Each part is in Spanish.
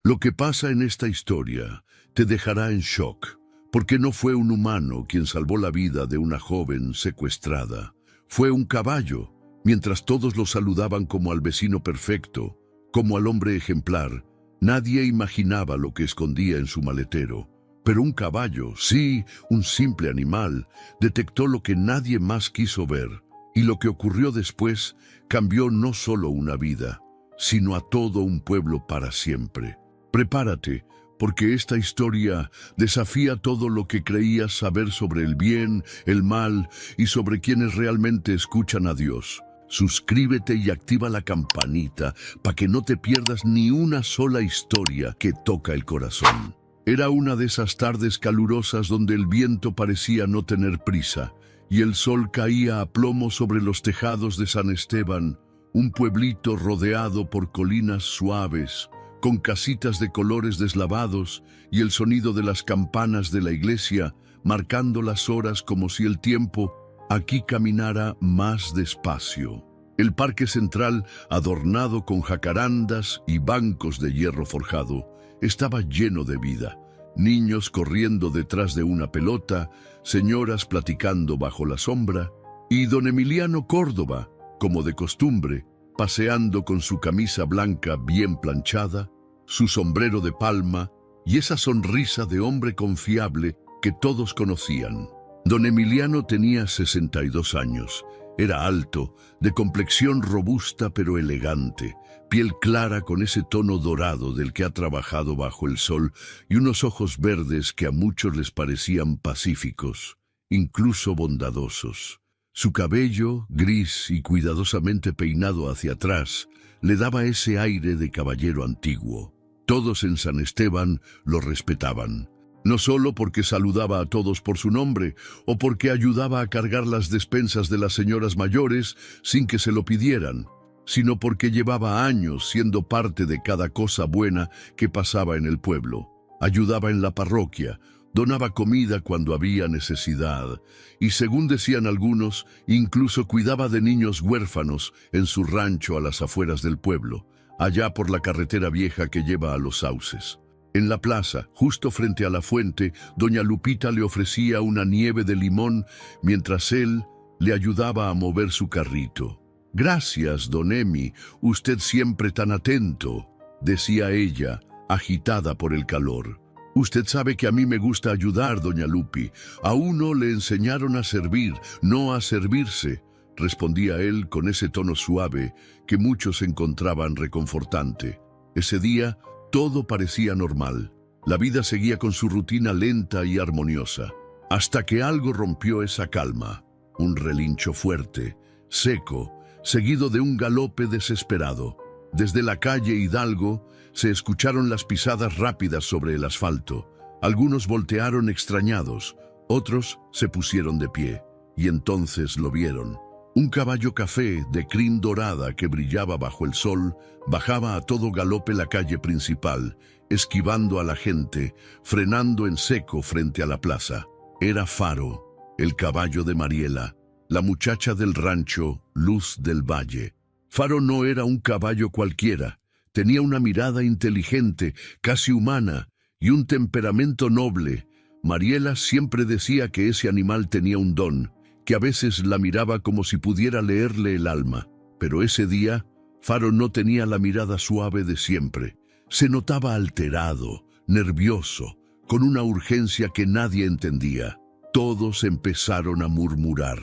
Lo que pasa en esta historia te dejará en shock, porque no fue un humano quien salvó la vida de una joven secuestrada. Fue un caballo. Mientras todos lo saludaban como al vecino perfecto, como al hombre ejemplar, nadie imaginaba lo que escondía en su maletero. Pero un caballo, sí, un simple animal, detectó lo que nadie más quiso ver, y lo que ocurrió después cambió no solo una vida, sino a todo un pueblo para siempre. Prepárate, porque esta historia desafía todo lo que creías saber sobre el bien, el mal y sobre quienes realmente escuchan a Dios. Suscríbete y activa la campanita para que no te pierdas ni una sola historia que toca el corazón. Era una de esas tardes calurosas donde el viento parecía no tener prisa y el sol caía a plomo sobre los tejados de San Esteban, un pueblito rodeado por colinas suaves, con casitas de colores deslavados y el sonido de las campanas de la iglesia marcando las horas como si el tiempo aquí caminara más despacio. El parque central, adornado con jacarandas y bancos de hierro forjado, estaba lleno de vida. Niños corriendo detrás de una pelota, señoras platicando bajo la sombra, y don Emiliano Córdoba, como de costumbre, paseando con su camisa blanca bien planchada, su sombrero de palma y esa sonrisa de hombre confiable que todos conocían. Don Emiliano tenía 62 años. Era alto, de complexión robusta pero elegante, piel clara con ese tono dorado del que ha trabajado bajo el sol y unos ojos verdes que a muchos les parecían pacíficos, incluso bondadosos. Su cabello, gris y cuidadosamente peinado hacia atrás, le daba ese aire de caballero antiguo. Todos en San Esteban lo respetaban. No solo porque saludaba a todos por su nombre o porque ayudaba a cargar las despensas de las señoras mayores sin que se lo pidieran, sino porque llevaba años siendo parte de cada cosa buena que pasaba en el pueblo. Ayudaba en la parroquia, donaba comida cuando había necesidad y, según decían algunos, incluso cuidaba de niños huérfanos en su rancho a las afueras del pueblo, allá por la carretera vieja que lleva a los sauces. En la plaza, justo frente a la fuente, doña Lupita le ofrecía una nieve de limón mientras él le ayudaba a mover su carrito. «Gracias, don Emi, usted siempre tan atento», decía ella, agitada por el calor. «Usted sabe que a mí me gusta ayudar, doña Lupi. A uno le enseñaron a servir, no a servirse», respondía él con ese tono suave que muchos encontraban reconfortante. Ese día, todo parecía normal. La vida seguía con su rutina lenta y armoniosa, hasta que algo rompió esa calma. Un relincho fuerte, seco, seguido de un galope desesperado. Desde la calle Hidalgo se escucharon las pisadas rápidas sobre el asfalto. Algunos voltearon extrañados, otros se pusieron de pie, y entonces lo vieron. Un caballo café de crin dorada que brillaba bajo el sol bajaba a todo galope la calle principal, esquivando a la gente, frenando en seco frente a la plaza. Era Faro, el caballo de Mariela, la muchacha del rancho Luz del Valle. Faro no era un caballo cualquiera. Tenía una mirada inteligente, casi humana, y un temperamento noble. Mariela siempre decía que ese animal tenía un don, que a veces la miraba como si pudiera leerle el alma. Pero ese día, Faro no tenía la mirada suave de siempre. Se notaba alterado, nervioso, con una urgencia que nadie entendía. Todos empezaron a murmurar.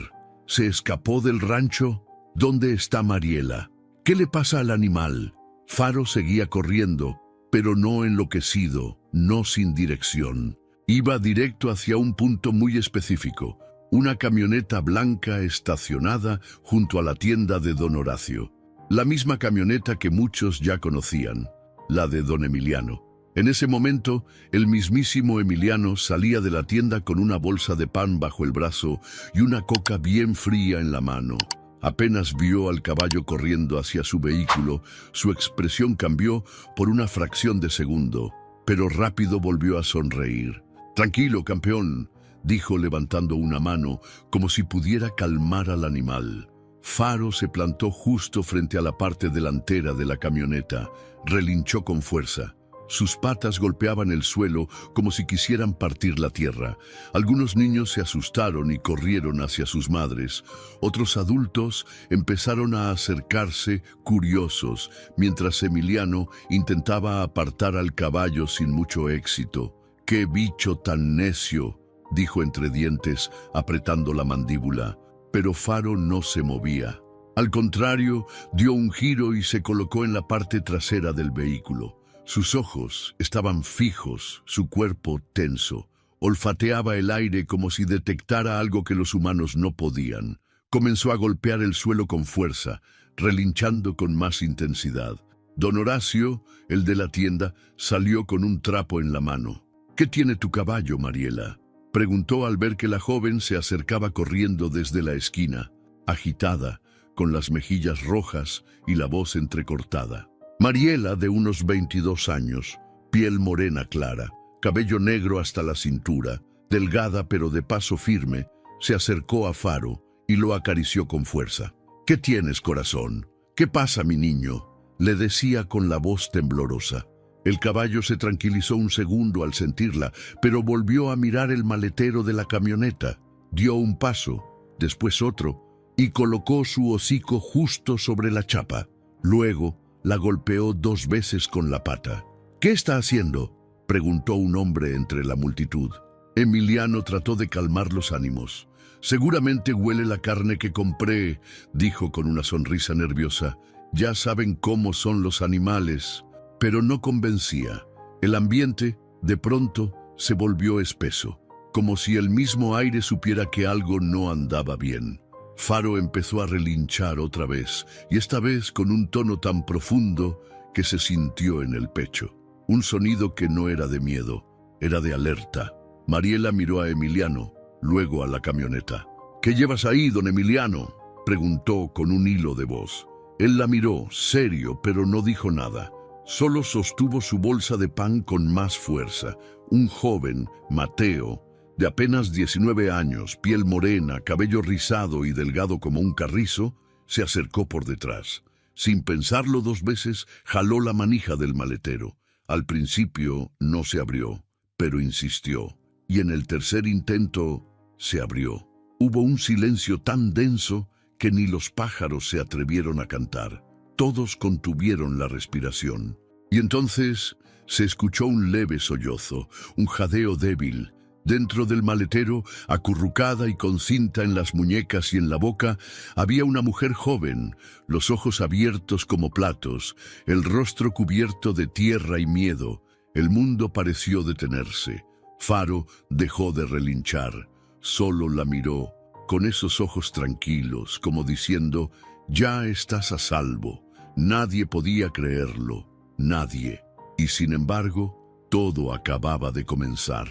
¿Se escapó del rancho? ¿Dónde está Mariela? ¿Qué le pasa al animal? Faro seguía corriendo, pero no enloquecido, no sin dirección. Iba directo hacia un punto muy específico. Una camioneta blanca estacionada junto a la tienda de don Horacio. La misma camioneta que muchos ya conocían, la de don Emiliano. En ese momento, el mismísimo Emiliano salía de la tienda con una bolsa de pan bajo el brazo y una coca bien fría en la mano. Apenas vio al caballo corriendo hacia su vehículo, su expresión cambió por una fracción de segundo, pero rápido volvió a sonreír. «Tranquilo, campeón», dijo levantando una mano, como si pudiera calmar al animal. Faro se plantó justo frente a la parte delantera de la camioneta, relinchó con fuerza. Sus patas golpeaban el suelo como si quisieran partir la tierra. Algunos niños se asustaron y corrieron hacia sus madres. Otros adultos empezaron a acercarse curiosos, mientras Emiliano intentaba apartar al caballo sin mucho éxito. «¡Qué bicho tan necio!», dijo entre dientes, apretando la mandíbula. Pero Faro no se movía. Al contrario, dio un giro y se colocó en la parte trasera del vehículo. Sus ojos estaban fijos, su cuerpo tenso. Olfateaba el aire como si detectara algo que los humanos no podían. Comenzó a golpear el suelo con fuerza, relinchando con más intensidad. Don Horacio, el de la tienda, salió con un trapo en la mano. «¿Qué tiene tu caballo, Mariela?», preguntó al ver que la joven se acercaba corriendo desde la esquina, agitada, con las mejillas rojas y la voz entrecortada. Mariela, de unos 22 años, piel morena clara, cabello negro hasta la cintura, delgada pero de paso firme, se acercó a Faro y lo acarició con fuerza. «¿Qué tienes, corazón? ¿Qué pasa, mi niño?», le decía con la voz temblorosa. El caballo se tranquilizó un segundo al sentirla, pero volvió a mirar el maletero de la camioneta. Dio un paso, después otro, y colocó su hocico justo sobre la chapa. Luego, la golpeó 2 veces con la pata. «¿Qué está haciendo?», preguntó un hombre entre la multitud. Emiliano trató de calmar los ánimos. «Seguramente huele la carne que compré», dijo con una sonrisa nerviosa. «Ya saben cómo son los animales». Pero no convencía. El ambiente, de pronto, se volvió espeso, como si el mismo aire supiera que algo no andaba bien. Faro empezó a relinchar otra vez, y esta vez con un tono tan profundo que se sintió en el pecho. Un sonido que no era de miedo, era de alerta. Mariela miró a Emiliano, luego a la camioneta. «¿Qué llevas ahí, don Emiliano?», preguntó con un hilo de voz. Él la miró, serio, pero no dijo nada. Solo sostuvo su bolsa de pan con más fuerza. Un joven, Mateo, de apenas 19 años, piel morena, cabello rizado y delgado como un carrizo, se acercó por detrás. Sin pensarlo 2 veces, jaló la manija del maletero. Al principio no se abrió, pero insistió. Y en el tercer intento, se abrió. Hubo un silencio tan denso que ni los pájaros se atrevieron a cantar. Todos contuvieron la respiración. Y entonces se escuchó un leve sollozo, un jadeo débil. Dentro del maletero, acurrucada y con cinta en las muñecas y en la boca, había una mujer joven, los ojos abiertos como platos, el rostro cubierto de tierra y miedo. El mundo pareció detenerse. Faro dejó de relinchar. Solo la miró, con esos ojos tranquilos, como diciendo, «Ya estás a salvo». Nadie podía creerlo, nadie. Y sin embargo, todo acababa de comenzar.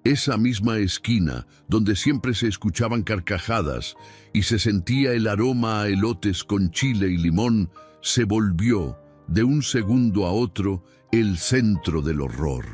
Esa misma esquina, donde siempre se escuchaban carcajadas y se sentía el aroma a elotes con chile y limón, se volvió, de un segundo a otro, el centro del horror.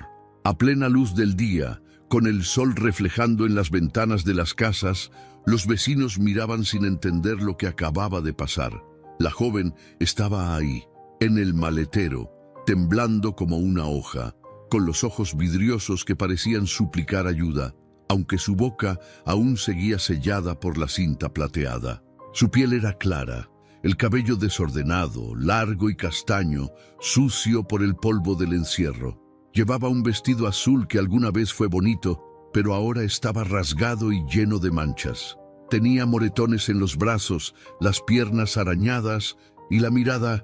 A plena luz del día, con el sol reflejando en las ventanas de las casas, los vecinos miraban sin entender lo que acababa de pasar. La joven estaba ahí, en el maletero, temblando como una hoja, con los ojos vidriosos que parecían suplicar ayuda, aunque su boca aún seguía sellada por la cinta plateada. Su piel era clara, el cabello desordenado, largo y castaño, sucio por el polvo del encierro. Llevaba un vestido azul que alguna vez fue bonito, pero ahora estaba rasgado y lleno de manchas. Tenía moretones en los brazos, las piernas arañadas y la mirada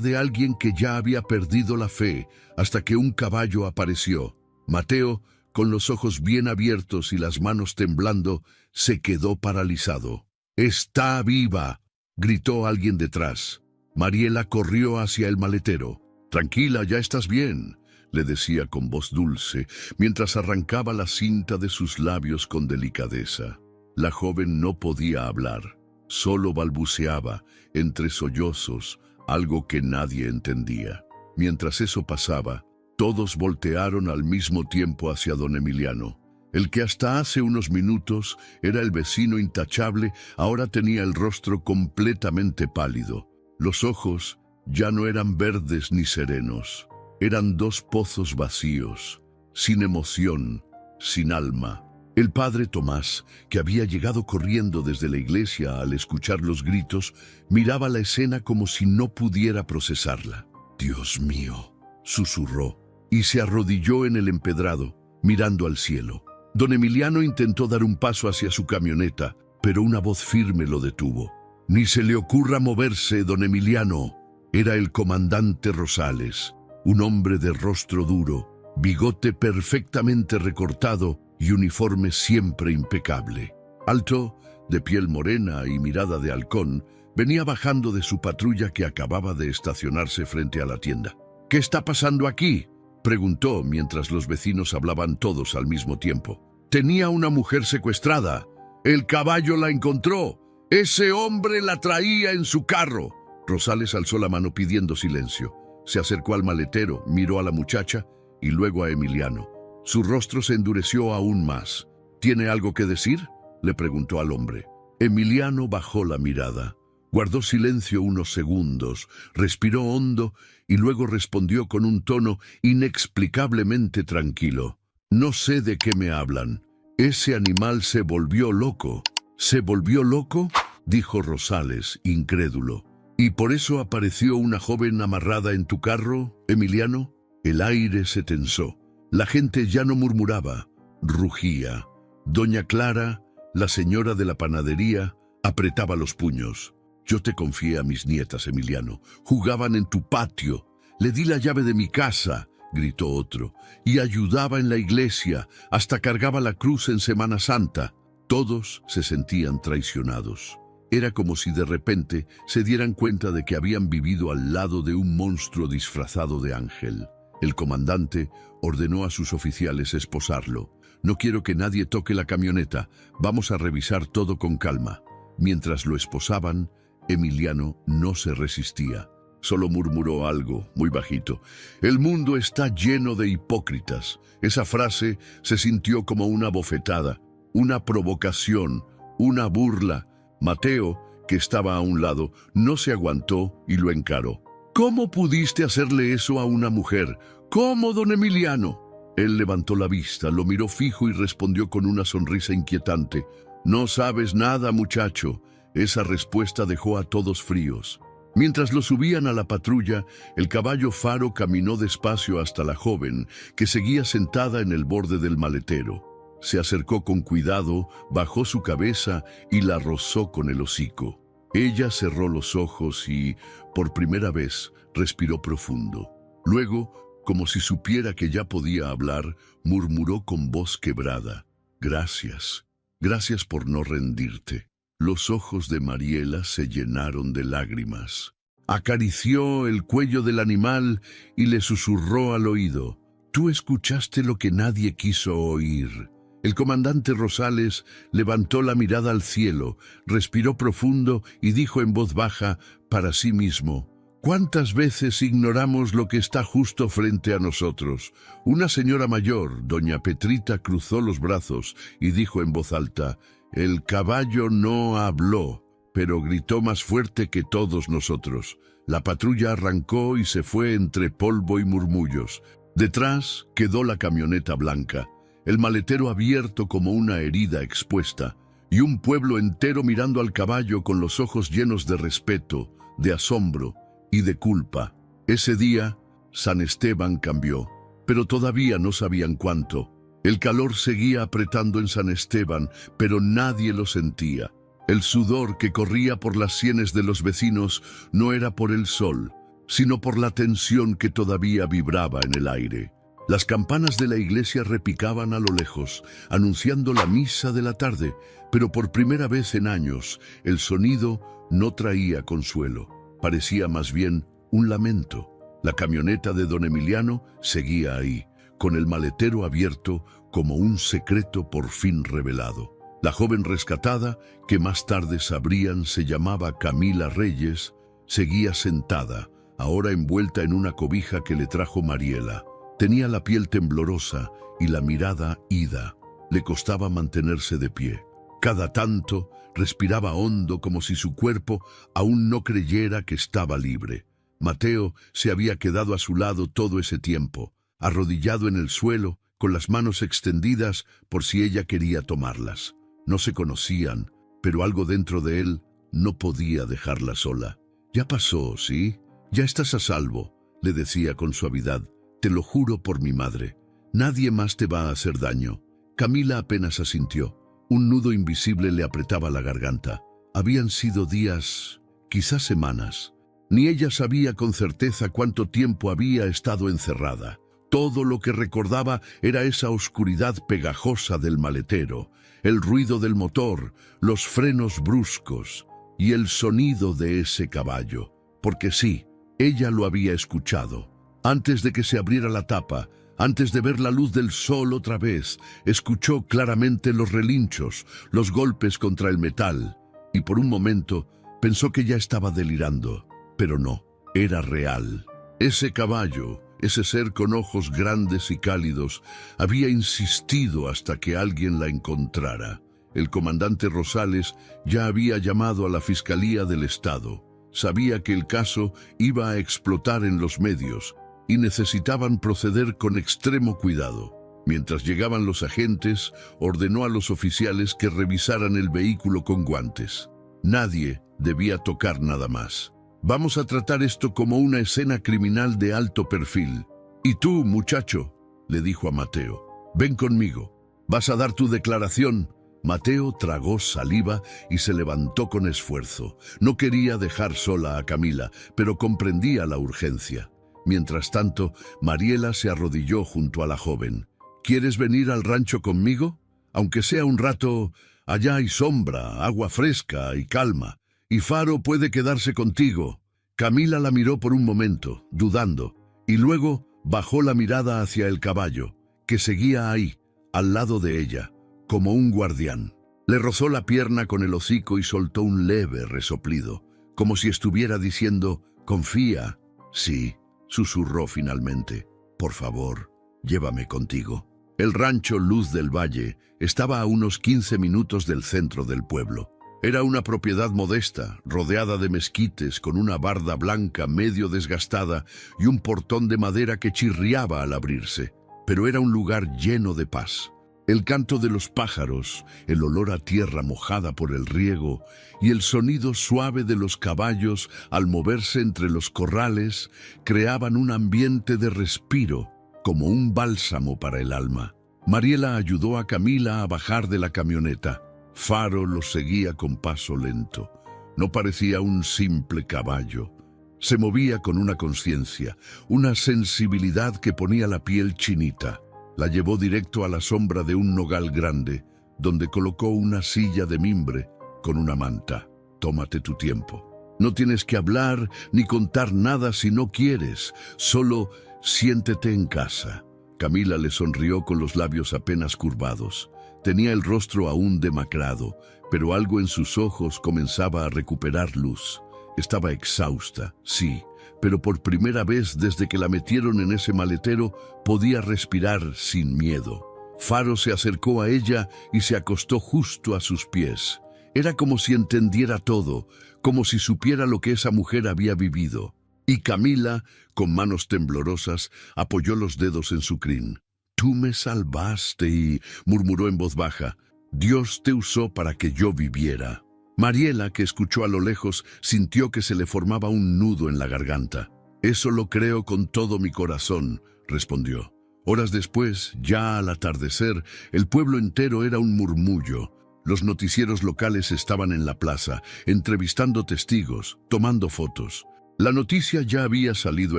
de alguien que ya había perdido la fe hasta que un caballo apareció. Mateo, con los ojos bien abiertos y las manos temblando, se quedó paralizado. «¡Está viva!», gritó alguien detrás. Mariela corrió hacia el maletero. «Tranquila, ya estás bien», le decía con voz dulce, mientras arrancaba la cinta de sus labios con delicadeza. La joven no podía hablar, solo balbuceaba, entre sollozos, algo que nadie entendía. Mientras eso pasaba, todos voltearon al mismo tiempo hacia don Emiliano. El que hasta hace unos minutos era el vecino intachable, ahora tenía el rostro completamente pálido. Los ojos ya no eran verdes ni serenos. Eran dos pozos vacíos, sin emoción, sin alma. El padre Tomás, que había llegado corriendo desde la iglesia al escuchar los gritos, miraba la escena como si no pudiera procesarla. «Dios mío», susurró, y se arrodilló en el empedrado, mirando al cielo. Don Emiliano intentó dar un paso hacia su camioneta, pero una voz firme lo detuvo. «Ni se le ocurra moverse, don Emiliano». Era el comandante Rosales, un hombre de rostro duro, bigote perfectamente recortado y uniforme siempre impecable. Alto, de piel morena y mirada de halcón, venía bajando de su patrulla que acababa de estacionarse frente a la tienda. «¿Qué está pasando aquí?», preguntó mientras los vecinos hablaban todos al mismo tiempo. «Tenía una mujer secuestrada. El caballo la encontró. Ese hombre la traía en su carro». Rosales alzó la mano pidiendo silencio. Se acercó al maletero, miró a la muchacha y luego a Emiliano. Su rostro se endureció aún más. «¿Tiene algo que decir?», le preguntó al hombre. Emiliano bajó la mirada. Guardó silencio unos segundos, respiró hondo y luego respondió con un tono inexplicablemente tranquilo. «No sé de qué me hablan. Ese animal se volvió loco». «¿Se volvió loco?», dijo Rosales, incrédulo. «¿Y por eso apareció una joven amarrada en tu carro, Emiliano?». El aire se tensó. La gente ya no murmuraba, rugía. Doña Clara, la señora de la panadería, apretaba los puños. «Yo te confié a mis nietas, Emiliano. Jugaban en tu patio. Le di la llave de mi casa», gritó otro, «y ayudaba en la iglesia, hasta cargaba la cruz en Semana Santa». Todos se sentían traicionados. Era como si de repente se dieran cuenta de que habían vivido al lado de un monstruo disfrazado de ángel. El comandante ordenó a sus oficiales esposarlo. «No quiero que nadie toque la camioneta. Vamos a revisar todo con calma». Mientras lo esposaban, Emiliano no se resistía. Solo murmuró algo, muy bajito. «El mundo está lleno de hipócritas». Esa frase se sintió como una bofetada, una provocación, una burla. Mateo, que estaba a un lado, no se aguantó y lo encaró. «¿Cómo pudiste hacerle eso a una mujer? ¿Cómo, don Emiliano?». Él levantó la vista, lo miró fijo y respondió con una sonrisa inquietante. «No sabes nada, muchacho». Esa respuesta dejó a todos fríos. Mientras lo subían a la patrulla, el caballo Faro caminó despacio hasta la joven, que seguía sentada en el borde del maletero. Se acercó con cuidado, bajó su cabeza y la rozó con el hocico. Ella cerró los ojos y, por primera vez, respiró profundo. Luego, como si supiera que ya podía hablar, murmuró con voz quebrada: «Gracias, gracias por no rendirte». Los ojos de Mariela se llenaron de lágrimas. Acarició el cuello del animal y le susurró al oído: «Tú escuchaste lo que nadie quiso oír». El comandante Rosales levantó la mirada al cielo, respiró profundo y dijo en voz baja para sí mismo: «¿Cuántas veces ignoramos lo que está justo frente a nosotros?». Una señora mayor, doña Petrita, cruzó los brazos y dijo en voz alta: «El caballo no habló, pero gritó más fuerte que todos nosotros». La patrulla arrancó y se fue entre polvo y murmullos. Detrás quedó la camioneta blanca, el maletero abierto como una herida expuesta, y un pueblo entero mirando al caballo con los ojos llenos de respeto, de asombro y de culpa. Ese día, San Esteban cambió, pero todavía no sabían cuánto. El calor seguía apretando en San Esteban, pero nadie lo sentía. El sudor que corría por las sienes de los vecinos no era por el sol, sino por la tensión que todavía vibraba en el aire. Las campanas de la iglesia repicaban a lo lejos, anunciando la misa de la tarde, pero por primera vez en años el sonido no traía consuelo. Parecía más bien un lamento. La camioneta de don Emiliano seguía ahí, con el maletero abierto como un secreto por fin revelado. La joven rescatada, que más tarde sabrían se llamaba Camila Reyes, seguía sentada, ahora envuelta en una cobija que le trajo Mariela. Tenía la piel temblorosa y la mirada ida. Le costaba mantenerse de pie. Cada tanto respiraba hondo como si su cuerpo aún no creyera que estaba libre. Mateo se había quedado a su lado todo ese tiempo, arrodillado en el suelo, con las manos extendidas por si ella quería tomarlas. No se conocían, pero algo dentro de él no podía dejarla sola. «Ya pasó, ¿sí? Ya estás a salvo», le decía con suavidad. «Te lo juro por mi madre. Nadie más te va a hacer daño». Camila apenas asintió. Un nudo invisible le apretaba la garganta. Habían sido días, quizás semanas. Ni ella sabía con certeza cuánto tiempo había estado encerrada. Todo lo que recordaba era esa oscuridad pegajosa del maletero, el ruido del motor, los frenos bruscos y el sonido de ese caballo. Porque sí, ella lo había escuchado. Antes de que se abriera la tapa, antes de ver la luz del sol otra vez, escuchó claramente los relinchos, los golpes contra el metal, y por un momento pensó que ya estaba delirando. Pero no, era real. Ese caballo, ese ser con ojos grandes y cálidos, había insistido hasta que alguien la encontrara. El comandante Rosales ya había llamado a la Fiscalía del Estado. Sabía que el caso iba a explotar en los medios y necesitaban proceder con extremo cuidado. Mientras llegaban los agentes, ordenó a los oficiales que revisaran el vehículo con guantes. Nadie debía tocar nada más. «Vamos a tratar esto como una escena criminal de alto perfil. Y tú, muchacho», le dijo a Mateo, «ven conmigo. Vas a dar tu declaración». Mateo tragó saliva y se levantó con esfuerzo. No quería dejar sola a Camila, pero comprendía la urgencia. Mientras tanto, Mariela se arrodilló junto a la joven. «¿Quieres venir al rancho conmigo? Aunque sea un rato, allá hay sombra, agua fresca y calma. Y Faro puede quedarse contigo». Camila la miró por un momento, dudando, y luego bajó la mirada hacia el caballo, que seguía ahí, al lado de ella, como un guardián. Le rozó la pierna con el hocico y soltó un leve resoplido, como si estuviera diciendo, «Confía». «Sí», susurró finalmente, «por favor, llévame contigo». El rancho Luz del Valle estaba a unos 15 minutos del centro del pueblo. Era una propiedad modesta, rodeada de mezquites, con una barda blanca medio desgastada y un portón de madera que chirriaba al abrirse. Pero era un lugar lleno de paz. El canto de los pájaros, el olor a tierra mojada por el riego y el sonido suave de los caballos al moverse entre los corrales creaban un ambiente de respiro, como un bálsamo para el alma. Mariela ayudó a Camila a bajar de la camioneta. Faro los seguía con paso lento. No parecía un simple caballo. Se movía con una conciencia, una sensibilidad que ponía la piel chinita. La llevó directo a la sombra de un nogal grande, donde colocó una silla de mimbre con una manta. «Tómate tu tiempo. No tienes que hablar ni contar nada si no quieres. Solo siéntete en casa». Camila le sonrió con los labios apenas curvados. Tenía el rostro aún demacrado, pero algo en sus ojos comenzaba a recuperar luz. Estaba exhausta, sí, pero por primera vez desde que la metieron en ese maletero podía respirar sin miedo. Faro se acercó a ella y se acostó justo a sus pies. Era como si entendiera todo, como si supiera lo que esa mujer había vivido. Y Camila, con manos temblorosas, apoyó los dedos en su crin. «Tú me salvaste y», murmuró en voz baja, «Dios te usó para que yo viviera». Mariela, que escuchó a lo lejos, sintió que se le formaba un nudo en la garganta. «Eso lo creo con todo mi corazón», respondió. Horas después, ya al atardecer, el pueblo entero era un murmullo. Los noticieros locales estaban en la plaza, entrevistando testigos, tomando fotos. La noticia ya había salido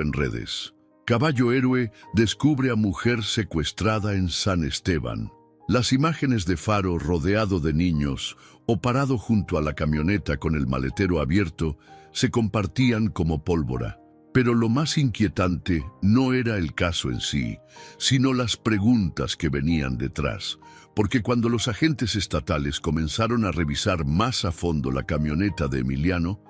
en redes. Caballo héroe descubre a mujer secuestrada en San Esteban. Las imágenes de Faro rodeado de niños o parado junto a la camioneta con el maletero abierto se compartían como pólvora. Pero lo más inquietante no era el caso en sí, sino las preguntas que venían detrás. Porque cuando los agentes estatales comenzaron a revisar más a fondo la camioneta de Emiliano,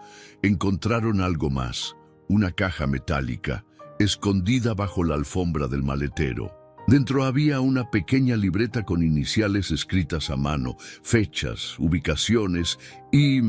encontraron algo más, una caja metálica, escondida bajo la alfombra del maletero. Dentro había una pequeña libreta con iniciales escritas a mano, fechas, ubicaciones y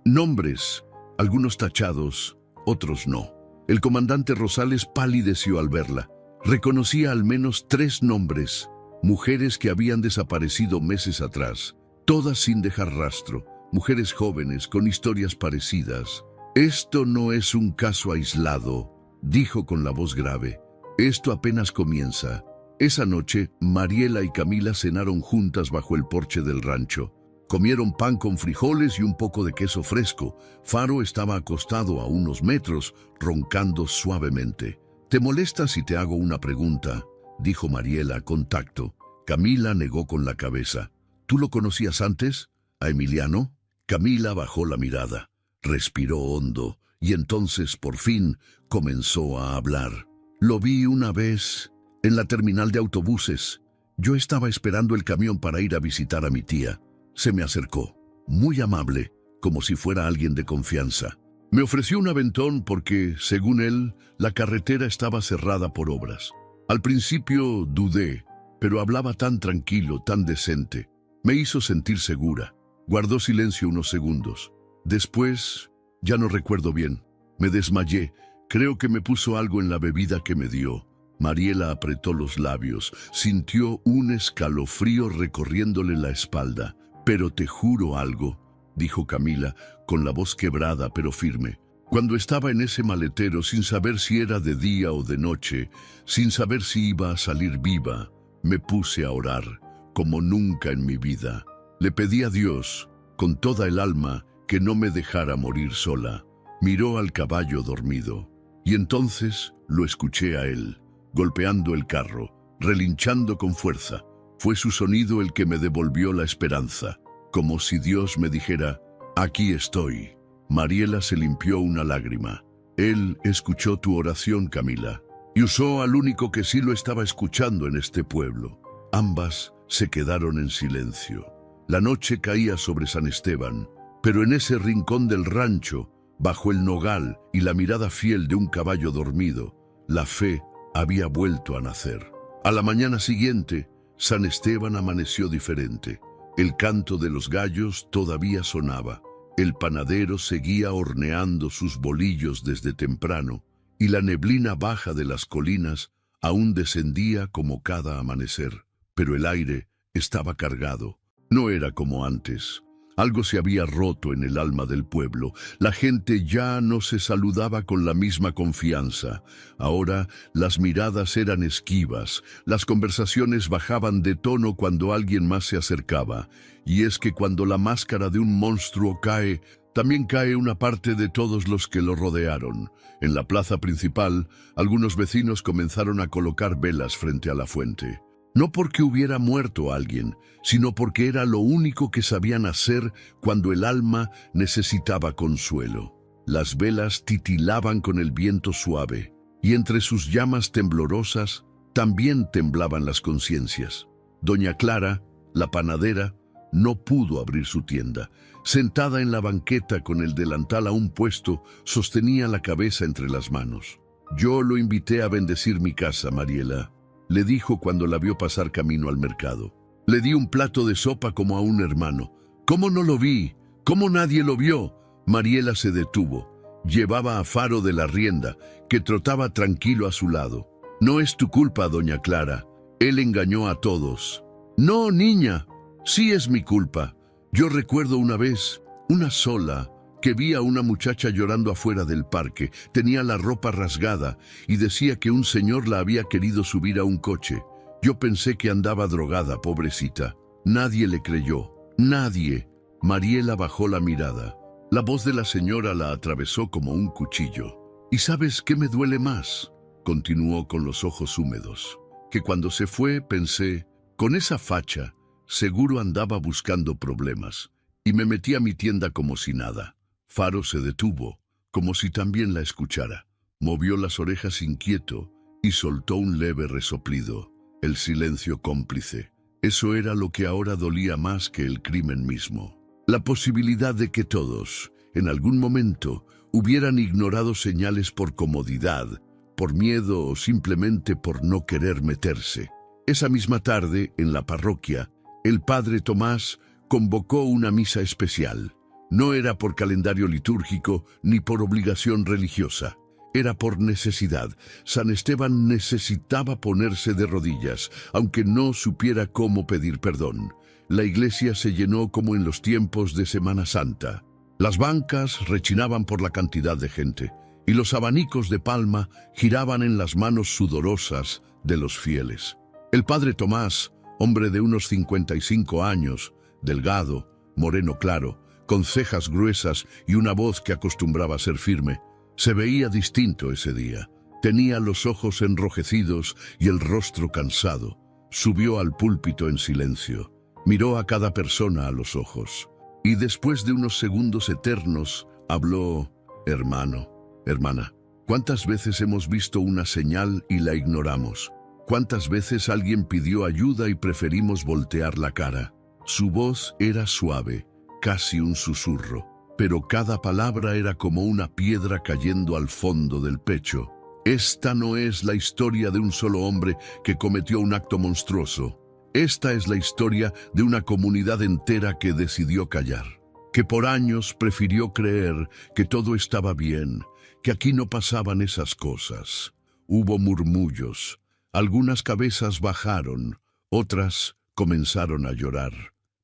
nombres, algunos tachados, otros no. El comandante Rosales palideció al verla. Reconocía al menos 3 nombres, mujeres que habían desaparecido meses atrás, todas sin dejar rastro, mujeres jóvenes con historias parecidas. «Esto no es un caso aislado», dijo con la voz grave. «Esto apenas comienza». Esa noche, Mariela y Camila cenaron juntas bajo el porche del rancho. Comieron pan con frijoles y un poco de queso fresco. Faro estaba acostado a unos metros, roncando suavemente. «¿Te molesta si te hago una pregunta?», dijo Mariela con tacto. Camila negó con la cabeza. «¿Tú lo conocías antes, a Emiliano?». Camila bajó la mirada, respiró hondo y entonces, por fin, comenzó a hablar. «Lo vi una vez en la terminal de autobuses. Yo estaba esperando el camión para ir a visitar a mi tía. Se me acercó, muy amable, como si fuera alguien de confianza. Me ofreció un aventón porque, según él, la carretera estaba cerrada por obras. Al principio dudé, pero hablaba tan tranquilo, tan decente. Me hizo sentir segura». Guardó silencio unos segundos. Después, ya no recuerdo bien. Me desmayé. Creo que me puso algo en la bebida que me dio. Mariela apretó los labios. Sintió un escalofrío recorriéndole la espalda. «Pero te juro algo», dijo Camila, con la voz quebrada pero firme. «Cuando estaba en ese maletero, sin saber si era de día o de noche, sin saber si iba a salir viva, me puse a orar, como nunca en mi vida. Le pedí a Dios, con toda el alma, que no me dejara morir sola». Miró al caballo dormido. Y entonces lo escuché a él, golpeando el carro, relinchando con fuerza. Fue su sonido el que me devolvió la esperanza, como si Dios me dijera: «Aquí estoy». Mariela se limpió una lágrima. «Él escuchó tu oración, Camila, y usó al único que sí lo estaba escuchando en este pueblo». Ambas se quedaron en silencio. La noche caía sobre San Esteban, pero en ese rincón del rancho, bajo el nogal y la mirada fiel de un caballo dormido, la fe había vuelto a nacer. A la mañana siguiente, San Esteban amaneció diferente. El canto de los gallos todavía sonaba. El panadero seguía horneando sus bolillos desde temprano, y la neblina baja de las colinas aún descendía como cada amanecer. Pero el aire estaba cargado. No era como antes. Algo se había roto en el alma del pueblo. La gente ya no se saludaba con la misma confianza. Ahora las miradas eran esquivas, las conversaciones bajaban de tono cuando alguien más se acercaba. Y es que cuando la máscara de un monstruo cae, también cae una parte de todos los que lo rodearon. En la plaza principal, algunos vecinos comenzaron a colocar velas frente a la fuente. No porque hubiera muerto alguien, sino porque era lo único que sabían hacer cuando el alma necesitaba consuelo. Las velas titilaban con el viento suave, y entre sus llamas temblorosas también temblaban las conciencias. Doña Clara, la panadera, no pudo abrir su tienda. Sentada en la banqueta con el delantal aún puesto, sostenía la cabeza entre las manos. «Yo lo invité a bendecir mi casa, Mariela», le dijo cuando la vio pasar camino al mercado. «Le di un plato de sopa como a un hermano». «¿Cómo no lo vi? ¿Cómo nadie lo vio?». Mariela se detuvo. Llevaba a Faro de la rienda, que trotaba tranquilo a su lado. «No es tu culpa, doña Clara. Él engañó a todos». «No, niña, sí es mi culpa. Yo recuerdo una vez, una sola, que vi a una muchacha llorando afuera del parque. Tenía la ropa rasgada y decía que un señor la había querido subir a un coche. Yo pensé que andaba drogada, pobrecita. Nadie le creyó. Nadie». Mariela bajó la mirada. La voz de la señora la atravesó como un cuchillo. «¿Y sabes qué me duele más?», continuó con los ojos húmedos. «Que cuando se fue pensé, con esa facha, seguro andaba buscando problemas. Y me metí a mi tienda como si nada». Faro se detuvo, como si también la escuchara. Movió las orejas inquieto y soltó un leve resoplido. El silencio cómplice. Eso era lo que ahora dolía más que el crimen mismo. La posibilidad de que todos, en algún momento, hubieran ignorado señales por comodidad, por miedo o simplemente por no querer meterse. Esa misma tarde, en la parroquia, el padre Tomás convocó una misa especial. No era por calendario litúrgico ni por obligación religiosa. era por necesidad. San Esteban necesitaba ponerse de rodillas, aunque no supiera cómo pedir perdón. La iglesia se llenó como en los tiempos de Semana Santa. Las bancas rechinaban por la cantidad de gente, y los abanicos de palma giraban en las manos sudorosas de los fieles. El padre Tomás, hombre de unos 55 años, delgado, moreno claro, con cejas gruesas y una voz que acostumbraba a ser firme, se veía distinto ese día. Tenía los ojos enrojecidos y el rostro cansado. Subió al púlpito en silencio. Miró a cada persona a los ojos. Y después de unos segundos eternos, habló: hermano, hermana, ¿cuántas veces hemos visto una señal y la ignoramos? ¿Cuántas veces alguien pidió ayuda y preferimos voltear la cara? Su voz era suave, casi un susurro, pero cada palabra era como una piedra cayendo al fondo del pecho. Esta no es la historia de un solo hombre que cometió un acto monstruoso. Esta es la historia de una comunidad entera que decidió callar, que por años prefirió creer que todo estaba bien, que aquí no pasaban esas cosas. Hubo murmullos, algunas cabezas bajaron, otras comenzaron a llorar.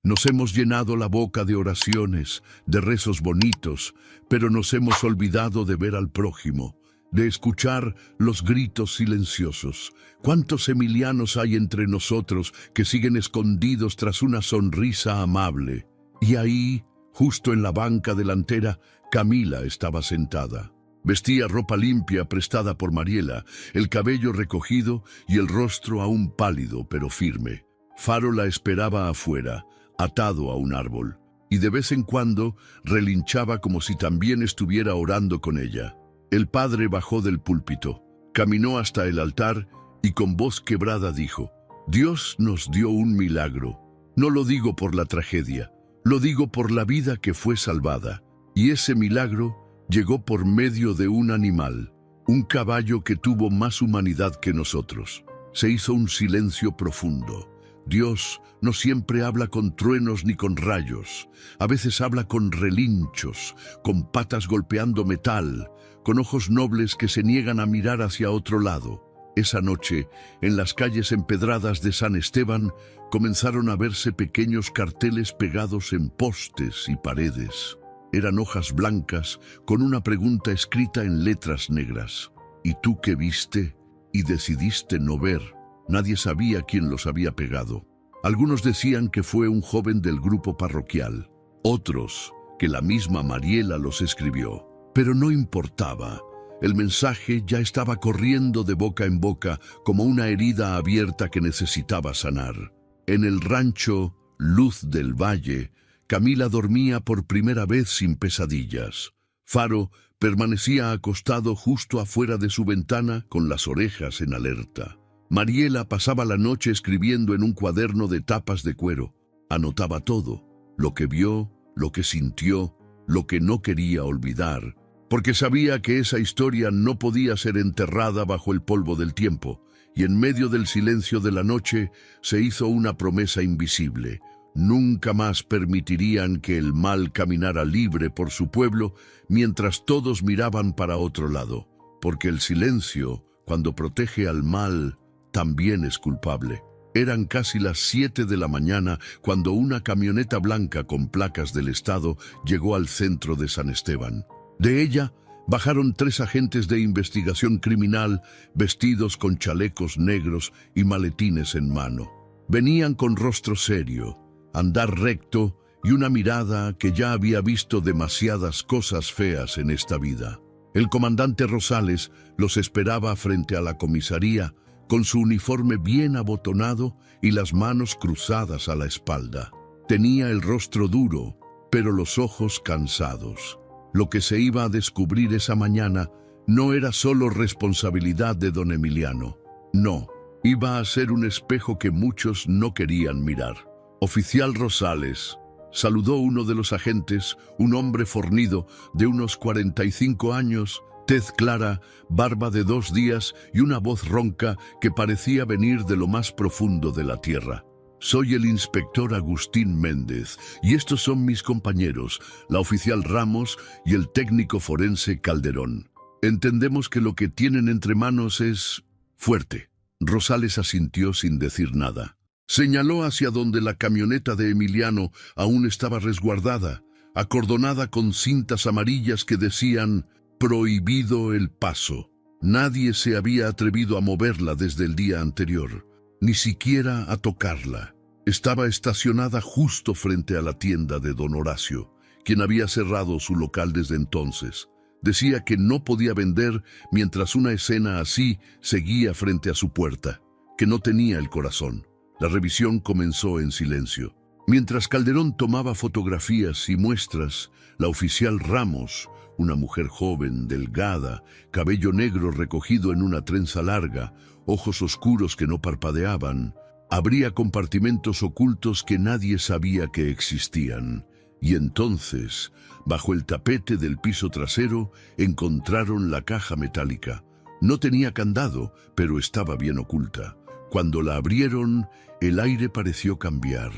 Nos hemos llenado la boca de oraciones, de rezos bonitos, pero nos hemos olvidado de ver al prójimo, de escuchar los gritos silenciosos. ¿Cuántos Emilianos hay entre nosotros que siguen escondidos tras una sonrisa amable? Y ahí, justo en la banca delantera, Camila estaba sentada. Vestía ropa limpia prestada por Mariela, el cabello recogido y el rostro aún pálido pero firme. Faro la esperaba afuera, atado a un árbol, y de vez en cuando relinchaba como si también estuviera orando con ella. El padre bajó del púlpito, caminó hasta el altar y con voz quebrada dijo: Dios nos dio un milagro. No lo digo por la tragedia, lo digo por la vida que fue salvada. Y ese milagro llegó por medio de un animal, un caballo que tuvo más humanidad que nosotros. Se hizo un silencio profundo. Dios no siempre habla con truenos ni con rayos. A veces habla con relinchos, con patas golpeando metal, con ojos nobles que se niegan a mirar hacia otro lado. Esa noche, en las calles empedradas de San Esteban, comenzaron a verse pequeños carteles pegados en postes y paredes. Eran hojas blancas con una pregunta escrita en letras negras. ¿Y tú qué viste? Y decidiste no ver. Nadie sabía quién los había pegado. Algunos decían que fue un joven del grupo parroquial. Otros, que la misma Mariela los escribió. Pero no importaba. El mensaje ya estaba corriendo de boca en boca como una herida abierta que necesitaba sanar. En el rancho Luz del Valle, Camila dormía por primera vez sin pesadillas. Faro permanecía acostado justo afuera de su ventana con las orejas en alerta. Mariela pasaba la noche escribiendo en un cuaderno de tapas de cuero. Anotaba todo, lo que vio, lo que sintió, lo que no quería olvidar, porque sabía que esa historia no podía ser enterrada bajo el polvo del tiempo, y en medio del silencio de la noche se hizo una promesa invisible. Nunca más permitirían que el mal caminara libre por su pueblo mientras todos miraban para otro lado, porque el silencio, cuando protege al mal, también es culpable. Eran casi las 7 de la mañana cuando una camioneta blanca con placas del Estado llegó al centro de San Esteban. De ella bajaron 3 agentes de investigación criminal vestidos con chalecos negros y maletines en mano. Venían con rostro serio, andar recto y una mirada que ya había visto demasiadas cosas feas en esta vida. El comandante Rosales los esperaba frente a la comisaría con su uniforme bien abotonado y las manos cruzadas a la espalda. Tenía el rostro duro, pero los ojos cansados. Lo que se iba a descubrir esa mañana no era solo responsabilidad de don Emiliano. No, iba a ser un espejo que muchos no querían mirar. Oficial Rosales, saludó uno de los agentes, un hombre fornido de unos 45 años, tez clara, barba de 2 días y una voz ronca que parecía venir de lo más profundo de la tierra. Soy el inspector Agustín Méndez y estos son mis compañeros, la oficial Ramos y el técnico forense Calderón. Entendemos que lo que tienen entre manos es fuerte. Rosales asintió sin decir nada. Señaló hacia donde la camioneta de Emiliano aún estaba resguardada, acordonada con cintas amarillas que decían «Prohibido el paso». Nadie se había atrevido a moverla desde el día anterior, ni siquiera a tocarla. Estaba estacionada justo frente a la tienda de don Horacio, quien había cerrado su local desde entonces. Decía que no podía vender mientras una escena así seguía frente a su puerta, que no tenía el corazón. La revisión comenzó en silencio. Mientras Calderón tomaba fotografías y muestras, la oficial Ramos, una mujer joven, delgada, cabello negro recogido en una trenza larga, ojos oscuros que no parpadeaban, abría compartimentos ocultos que nadie sabía que existían. Y entonces, bajo el tapete del piso trasero, encontraron la caja metálica. No tenía candado, pero estaba bien oculta. Cuando la abrieron, el aire pareció cambiar.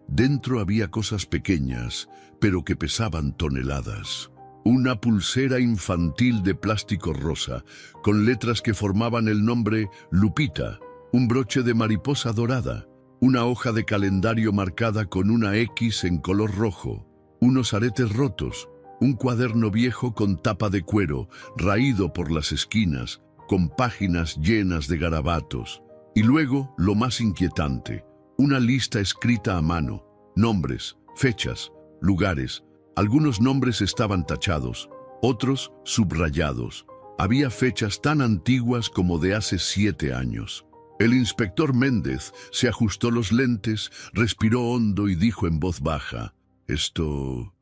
Dentro había cosas pequeñas, pero que pesaban toneladas. Una pulsera infantil de plástico rosa, con letras que formaban el nombre Lupita, un broche de mariposa dorada, una hoja de calendario marcada con una X en color rojo, unos aretes rotos, un cuaderno viejo con tapa de cuero, raído por las esquinas, con páginas llenas de garabatos. Y luego, lo más inquietante, una lista escrita a mano, nombres, fechas, lugares. Algunos nombres estaban tachados, otros subrayados. Había fechas tan antiguas como de hace 7 años. El inspector Méndez se ajustó los lentes, respiró hondo y dijo en voz baja, Esto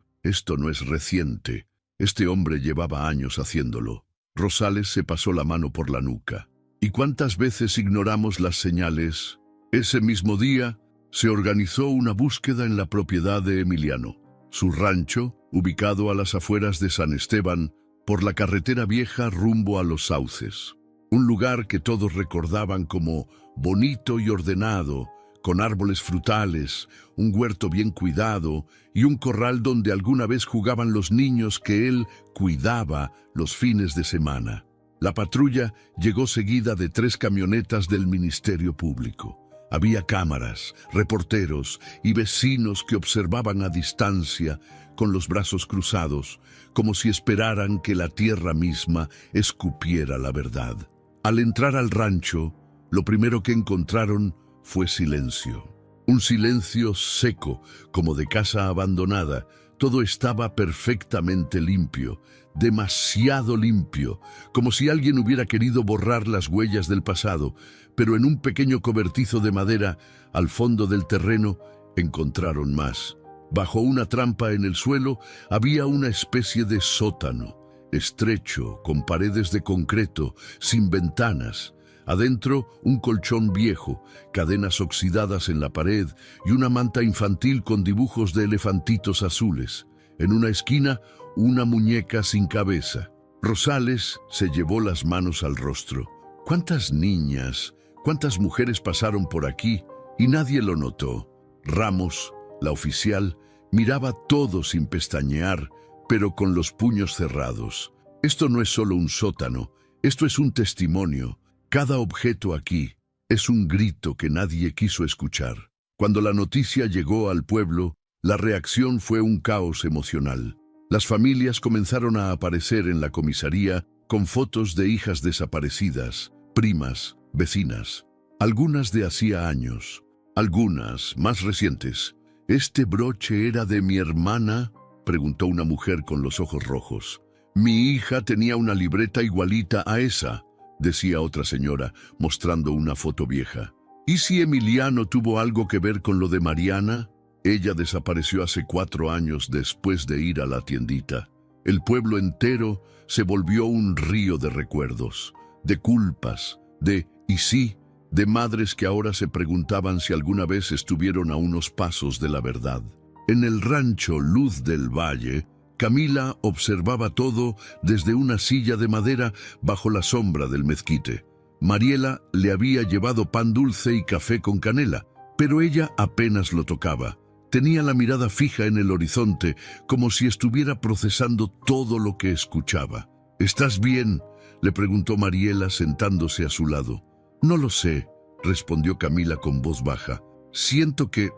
no es reciente. Este hombre llevaba años haciéndolo. Rosales se pasó la mano por la nuca. ¿Y cuántas veces ignoramos las señales? Ese mismo día se organizó una búsqueda en la propiedad de Emiliano. Su rancho, ubicado a las afueras de San Esteban, por la carretera vieja rumbo a Los Sauces. Un lugar que todos recordaban como bonito y ordenado, con árboles frutales, un huerto bien cuidado y un corral donde alguna vez jugaban los niños que él cuidaba los fines de semana. La patrulla llegó seguida de 3 camionetas del Ministerio Público. Había cámaras, reporteros y vecinos que observaban a distancia, con los brazos cruzados, como si esperaran que la tierra misma escupiera la verdad. Al entrar al rancho, lo primero que encontraron fue silencio. Un silencio seco, como de casa abandonada. Todo estaba perfectamente limpio, demasiado limpio, como si alguien hubiera querido borrar las huellas del pasado, pero en un pequeño cobertizo de madera, al fondo del terreno, encontraron más. Bajo una trampa en el suelo había una especie de sótano, estrecho, con paredes de concreto, sin ventanas. Adentro, un colchón viejo, cadenas oxidadas en la pared y una manta infantil con dibujos de elefantitos azules. En una esquina, una muñeca sin cabeza. Rosales se llevó las manos al rostro. ¿Cuántas niñas, cuántas mujeres pasaron por aquí y nadie lo notó? Ramos, la oficial, miraba todo sin pestañear, pero con los puños cerrados. Esto no es solo un sótano, esto es un testimonio. Cada objeto aquí es un grito que nadie quiso escuchar. Cuando la noticia llegó al pueblo, la reacción fue un caos emocional. Las familias comenzaron a aparecer en la comisaría con fotos de hijas desaparecidas, primas, vecinas. Algunas de hacía años, algunas más recientes. ¿Este broche era de mi hermana?, preguntó una mujer con los ojos rojos. Mi hija tenía una libreta igualita a esa, decía otra señora, mostrando una foto vieja. ¿Y si Emiliano tuvo algo que ver con lo de Mariana? Ella desapareció hace 4 años después de ir a la tiendita. El pueblo entero se volvió un río de recuerdos, de culpas, de «y sí», de madres que ahora se preguntaban si alguna vez estuvieron a unos pasos de la verdad. En el rancho Luz del Valle, Camila observaba todo desde una silla de madera bajo la sombra del mezquite. Mariela le había llevado pan dulce y café con canela, pero ella apenas lo tocaba. Tenía la mirada fija en el horizonte, como si estuviera procesando todo lo que escuchaba. «¿Estás bien?», le preguntó Mariela sentándose a su lado. No lo sé, respondió Camila con voz baja. Siento que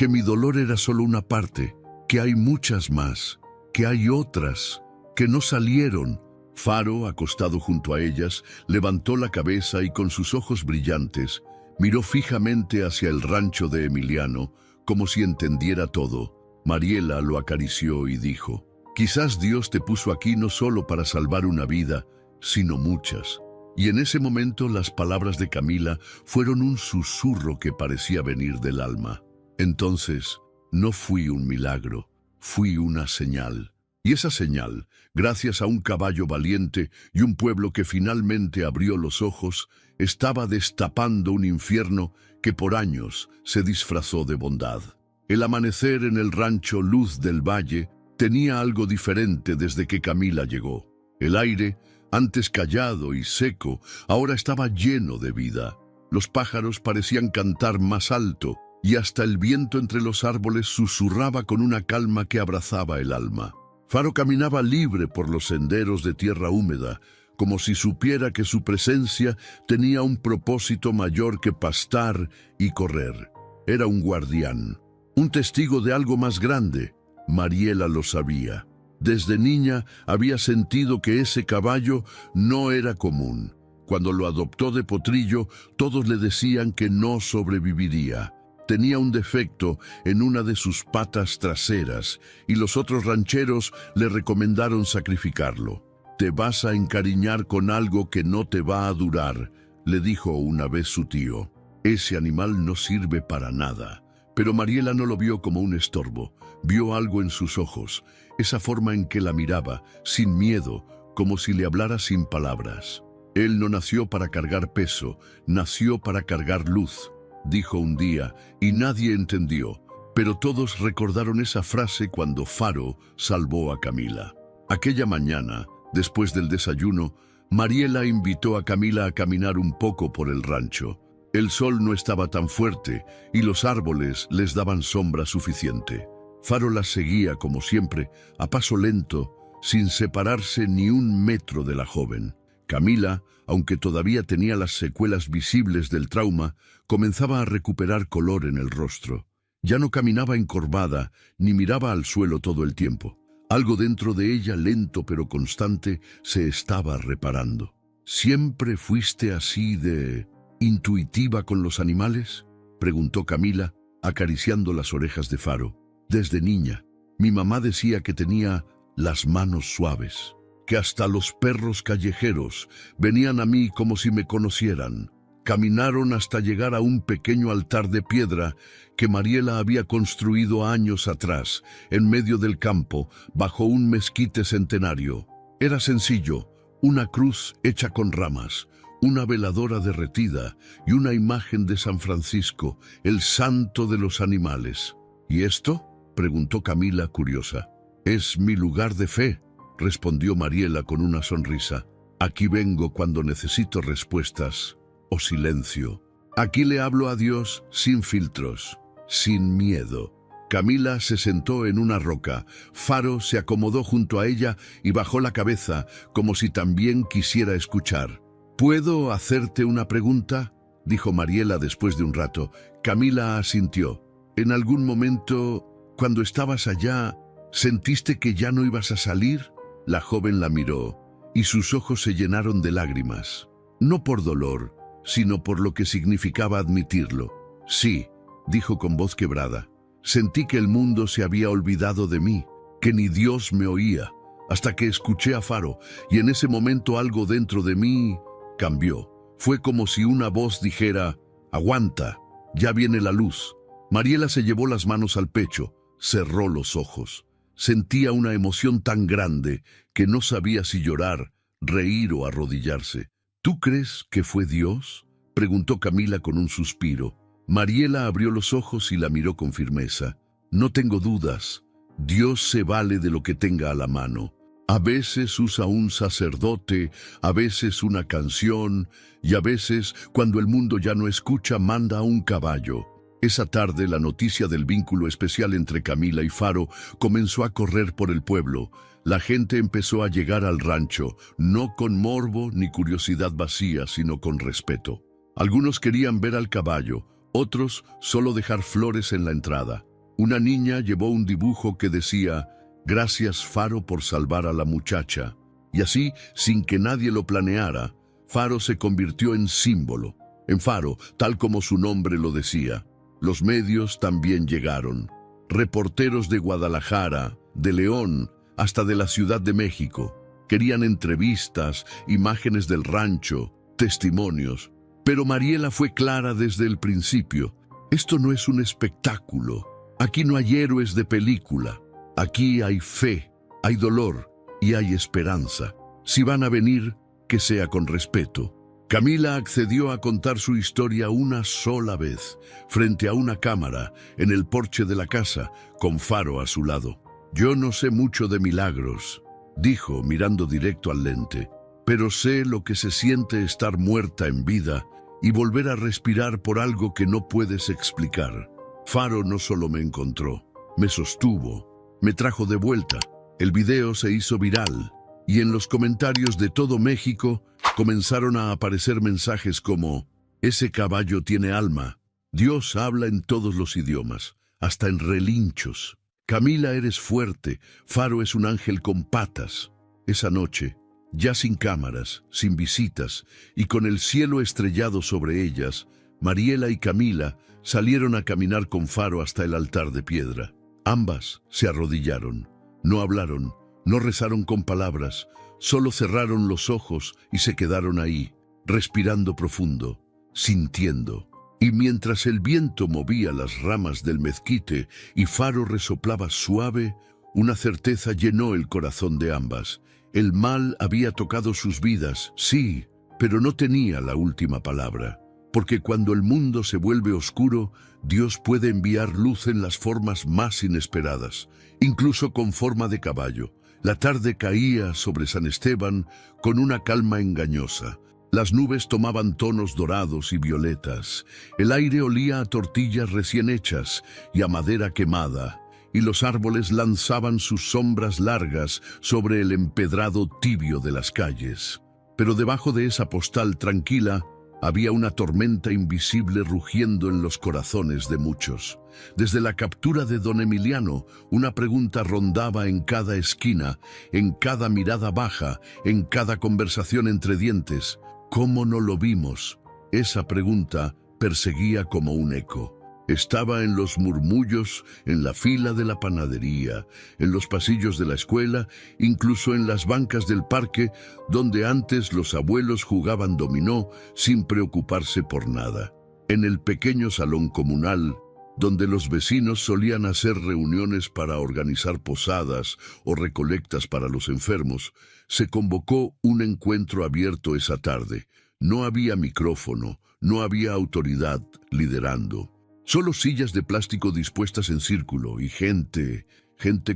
mi dolor era solo una parte, que hay muchas más, que hay otras, que no salieron. Faro, acostado junto a ellas, levantó la cabeza y con sus ojos brillantes, miró fijamente hacia el rancho de Emiliano, como si entendiera todo. Mariela lo acarició y dijo: quizás Dios te puso aquí no solo para salvar una vida, sino muchas. Y en ese momento las palabras de Camila fueron un susurro que parecía venir del alma. Entonces, no fui un milagro, fui una señal. Y esa señal, gracias a un caballo valiente y un pueblo que finalmente abrió los ojos, estaba destapando un infierno que por años se disfrazó de bondad. El amanecer en el rancho Luz del Valle tenía algo diferente desde que Camila llegó. El aire, antes callado y seco, ahora estaba lleno de vida. Los pájaros parecían cantar más alto y hasta el viento entre los árboles susurraba con una calma que abrazaba el alma. Faro caminaba libre por los senderos de tierra húmeda, como si supiera que su presencia tenía un propósito mayor que pastar y correr. Era un guardián, un testigo de algo más grande. Mariela lo sabía. Desde niña había sentido que ese caballo no era común. Cuando lo adoptó de potrillo, todos le decían que no sobreviviría. Tenía un defecto en una de sus patas traseras y los otros rancheros le recomendaron sacrificarlo. Te vas a encariñar con algo que no te va a durar, le dijo una vez su tío. Ese animal no sirve para nada. Pero Mariela no lo vio como un estorbo. Vio algo en sus ojos, esa forma en que la miraba, sin miedo, como si le hablara sin palabras. Él no nació para cargar peso, nació para cargar luz, dijo un día, y nadie entendió, pero todos recordaron esa frase cuando Faro salvó a Camila. Aquella mañana, después del desayuno, Mariela invitó a Camila a caminar un poco por el rancho. El sol no estaba tan fuerte y los árboles les daban sombra suficiente. Faro las seguía, como siempre, a paso lento, sin separarse ni un metro de la joven. Camila, aunque todavía tenía las secuelas visibles del trauma, comenzaba a recuperar color en el rostro. Ya no caminaba encorvada ni miraba al suelo todo el tiempo. Algo dentro de ella, lento pero constante, se estaba reparando. ¿Siempre fuiste así de intuitiva con los animales?, preguntó Camila, acariciando las orejas de Faro. Desde niña, mi mamá decía que tenía las manos suaves, que hasta los perros callejeros venían a mí como si me conocieran. Caminaron hasta llegar a un pequeño altar de piedra que Mariela había construido años atrás, en medio del campo, bajo un mezquite centenario. Era sencillo, una cruz hecha con ramas, una veladora derretida y una imagen de San Francisco, el santo de los animales. ¿Y esto?, preguntó Camila, curiosa. Es mi lugar de fe, respondió Mariela con una sonrisa. Aquí vengo cuando necesito respuestas o silencio. Aquí le hablo a Dios sin filtros, sin miedo. Camila se sentó en una roca. Faro se acomodó junto a ella y bajó la cabeza, como si también quisiera escuchar. ¿Puedo hacerte una pregunta?, dijo Mariela después de un rato. Camila asintió. ¿En algún momento, cuando estabas allá, sentiste que ya no ibas a salir? La joven la miró y sus ojos se llenaron de lágrimas. No por dolor, sino por lo que significaba admitirlo. Sí, dijo con voz quebrada. Sentí que el mundo se había olvidado de mí, que ni Dios me oía, hasta que escuché a Faro, y en ese momento algo dentro de mí cambió. Fue como si una voz dijera: aguanta, ya viene la luz. Mariela se llevó las manos al pecho, cerró los ojos. Sentía una emoción tan grande que no sabía si llorar, reír o arrodillarse. ¿Tú crees que fue Dios?, preguntó Camila con un suspiro. Mariela abrió los ojos y la miró con firmeza. No tengo dudas. Dios se vale de lo que tenga a la mano. A veces usa un sacerdote, a veces una canción, y a veces, cuando el mundo ya no escucha, manda a un caballo. Esa tarde la noticia del vínculo especial entre Camila y Faro comenzó a correr por el pueblo. La gente empezó a llegar al rancho, no con morbo ni curiosidad vacía, sino con respeto. Algunos querían ver al caballo, otros solo dejar flores en la entrada. Una niña llevó un dibujo que decía: «Gracias, Faro, por salvar a la muchacha». Y así, sin que nadie lo planeara, Faro se convirtió en símbolo, en Faro, tal como su nombre lo decía. Los medios también llegaron. Reporteros de Guadalajara, de León, hasta de la Ciudad de México. Querían entrevistas, imágenes del rancho, testimonios. Pero Mariela fue clara desde el principio. Esto no es un espectáculo. Aquí no hay héroes de película. Aquí hay fe, hay dolor y hay esperanza. Si van a venir, que sea con respeto. Camila accedió a contar su historia una sola vez, frente a una cámara, en el porche de la casa, con Faro a su lado. «Yo no sé mucho de milagros», dijo, mirando directo al lente, «pero sé lo que se siente estar muerta en vida y volver a respirar por algo que no puedes explicar. Faro no solo me encontró, me sostuvo, me trajo de vuelta». El video se hizo viral, y en los comentarios de todo México comenzaron a aparecer mensajes como: «Ese caballo tiene alma. Dios habla en todos los idiomas, hasta en relinchos. Camila, eres fuerte. Faro es un ángel con patas». Esa noche, ya sin cámaras, sin visitas y con el cielo estrellado sobre ellas, Mariela y Camila salieron a caminar con Faro hasta el altar de piedra. Ambas se arrodillaron. No hablaron, no rezaron con palabras, solo cerraron los ojos y se quedaron ahí, respirando profundo, sintiendo. Y mientras el viento movía las ramas del mezquite y Faro resoplaba suave, una certeza llenó el corazón de ambas. El mal había tocado sus vidas, sí, pero no tenía la última palabra. Porque cuando el mundo se vuelve oscuro, Dios puede enviar luz en las formas más inesperadas, incluso con forma de caballo. La tarde caía sobre San Esteban con una calma engañosa. Las nubes tomaban tonos dorados y violetas. El aire olía a tortillas recién hechas y a madera quemada, y los árboles lanzaban sus sombras largas sobre el empedrado tibio de las calles. Pero debajo de esa postal tranquila, había una tormenta invisible rugiendo en los corazones de muchos. Desde la captura de don Emiliano, una pregunta rondaba en cada esquina, en cada mirada baja, en cada conversación entre dientes. ¿Cómo no lo vimos? Esa pregunta perseguía como un eco. Estaba en los murmullos, en la fila de la panadería, en los pasillos de la escuela, incluso en las bancas del parque, donde antes los abuelos jugaban dominó sin preocuparse por nada. En el pequeño salón comunal, donde los vecinos solían hacer reuniones para organizar posadas o recolectas para los enfermos, se convocó un encuentro abierto esa tarde. No había micrófono, no había autoridad liderando. Solo sillas de plástico dispuestas en círculo y gente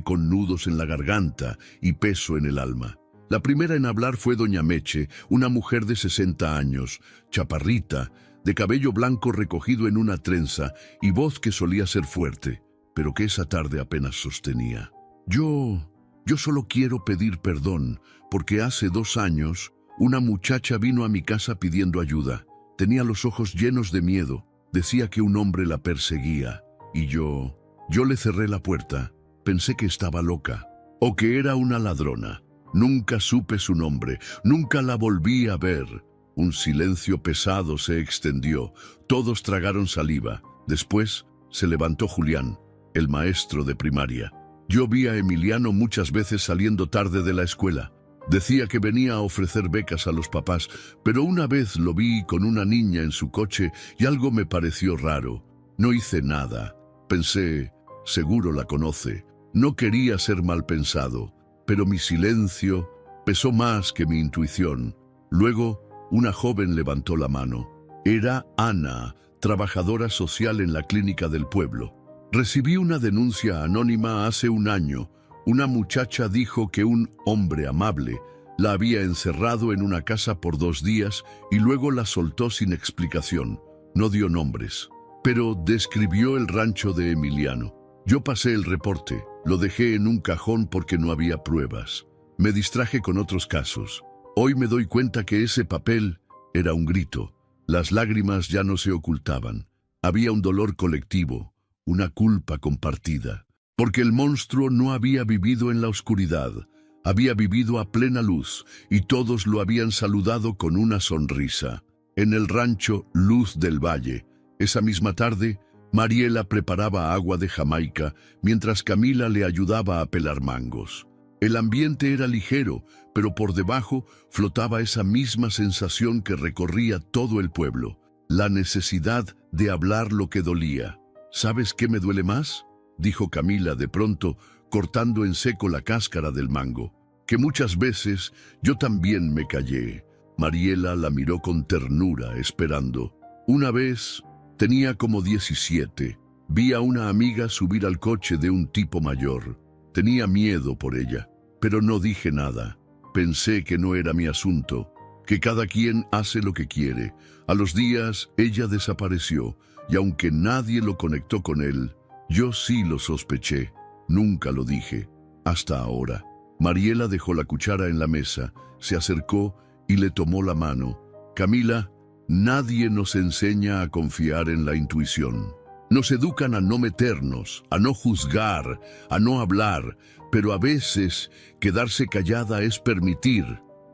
con nudos en la garganta y peso en el alma. La primera en hablar fue doña Meche, una mujer de 60 años, chaparrita, de cabello blanco recogido en una trenza y voz que solía ser fuerte, pero que esa tarde apenas sostenía. Yo solo quiero pedir perdón, porque hace 2 años una muchacha vino a mi casa pidiendo ayuda. Tenía los ojos llenos de miedo. Decía que un hombre la perseguía, y yo le cerré la puerta. Pensé que estaba loca, o que era una ladrona. Nunca supe su nombre, nunca la volví a ver. Un silencio pesado se extendió, todos tragaron saliva. Después se levantó Julián, el maestro de primaria. Yo vi a Emiliano muchas veces saliendo tarde de la escuela. Decía que venía a ofrecer becas a los papás, pero una vez lo vi con una niña en su coche y algo me pareció raro. No hice nada. Pensé, seguro la conoce. No quería ser mal pensado, pero mi silencio pesó más que mi intuición. Luego, una joven levantó la mano. Era Ana, trabajadora social en la clínica del pueblo. Recibí una denuncia anónima hace 1 año. Una muchacha dijo que un hombre amable la había encerrado en una casa por 2 días y luego la soltó sin explicación. No dio nombres, pero describió el rancho de Emiliano. Yo pasé el reporte, lo dejé en un cajón porque no había pruebas. Me distraje con otros casos. Hoy me doy cuenta que ese papel era un grito. Las lágrimas ya no se ocultaban. Había un dolor colectivo, una culpa compartida. Porque el monstruo no había vivido en la oscuridad, había vivido a plena luz, y todos lo habían saludado con una sonrisa. En el rancho Luz del Valle, esa misma tarde, Mariela preparaba agua de Jamaica, mientras Camila le ayudaba a pelar mangos. El ambiente era ligero, pero por debajo flotaba esa misma sensación que recorría todo el pueblo, la necesidad de hablar lo que dolía. ¿Sabes qué me duele más?, dijo Camila de pronto, cortando en seco la cáscara del mango. Que muchas veces yo también me callé. Mariela la miró con ternura, esperando. Una vez, tenía como 17, vi a una amiga subir al coche de un tipo mayor. Tenía miedo por ella, pero no dije nada. Pensé que no era mi asunto, que cada quien hace lo que quiere. A los días, ella desapareció, y aunque nadie lo conectó con él, yo sí lo sospeché. Nunca lo dije, hasta ahora. Mariela dejó la cuchara en la mesa, se acercó y le tomó la mano. Camila, nadie nos enseña a confiar en la intuición. Nos educan a no meternos, a no juzgar, a no hablar, pero a veces quedarse callada es permitir.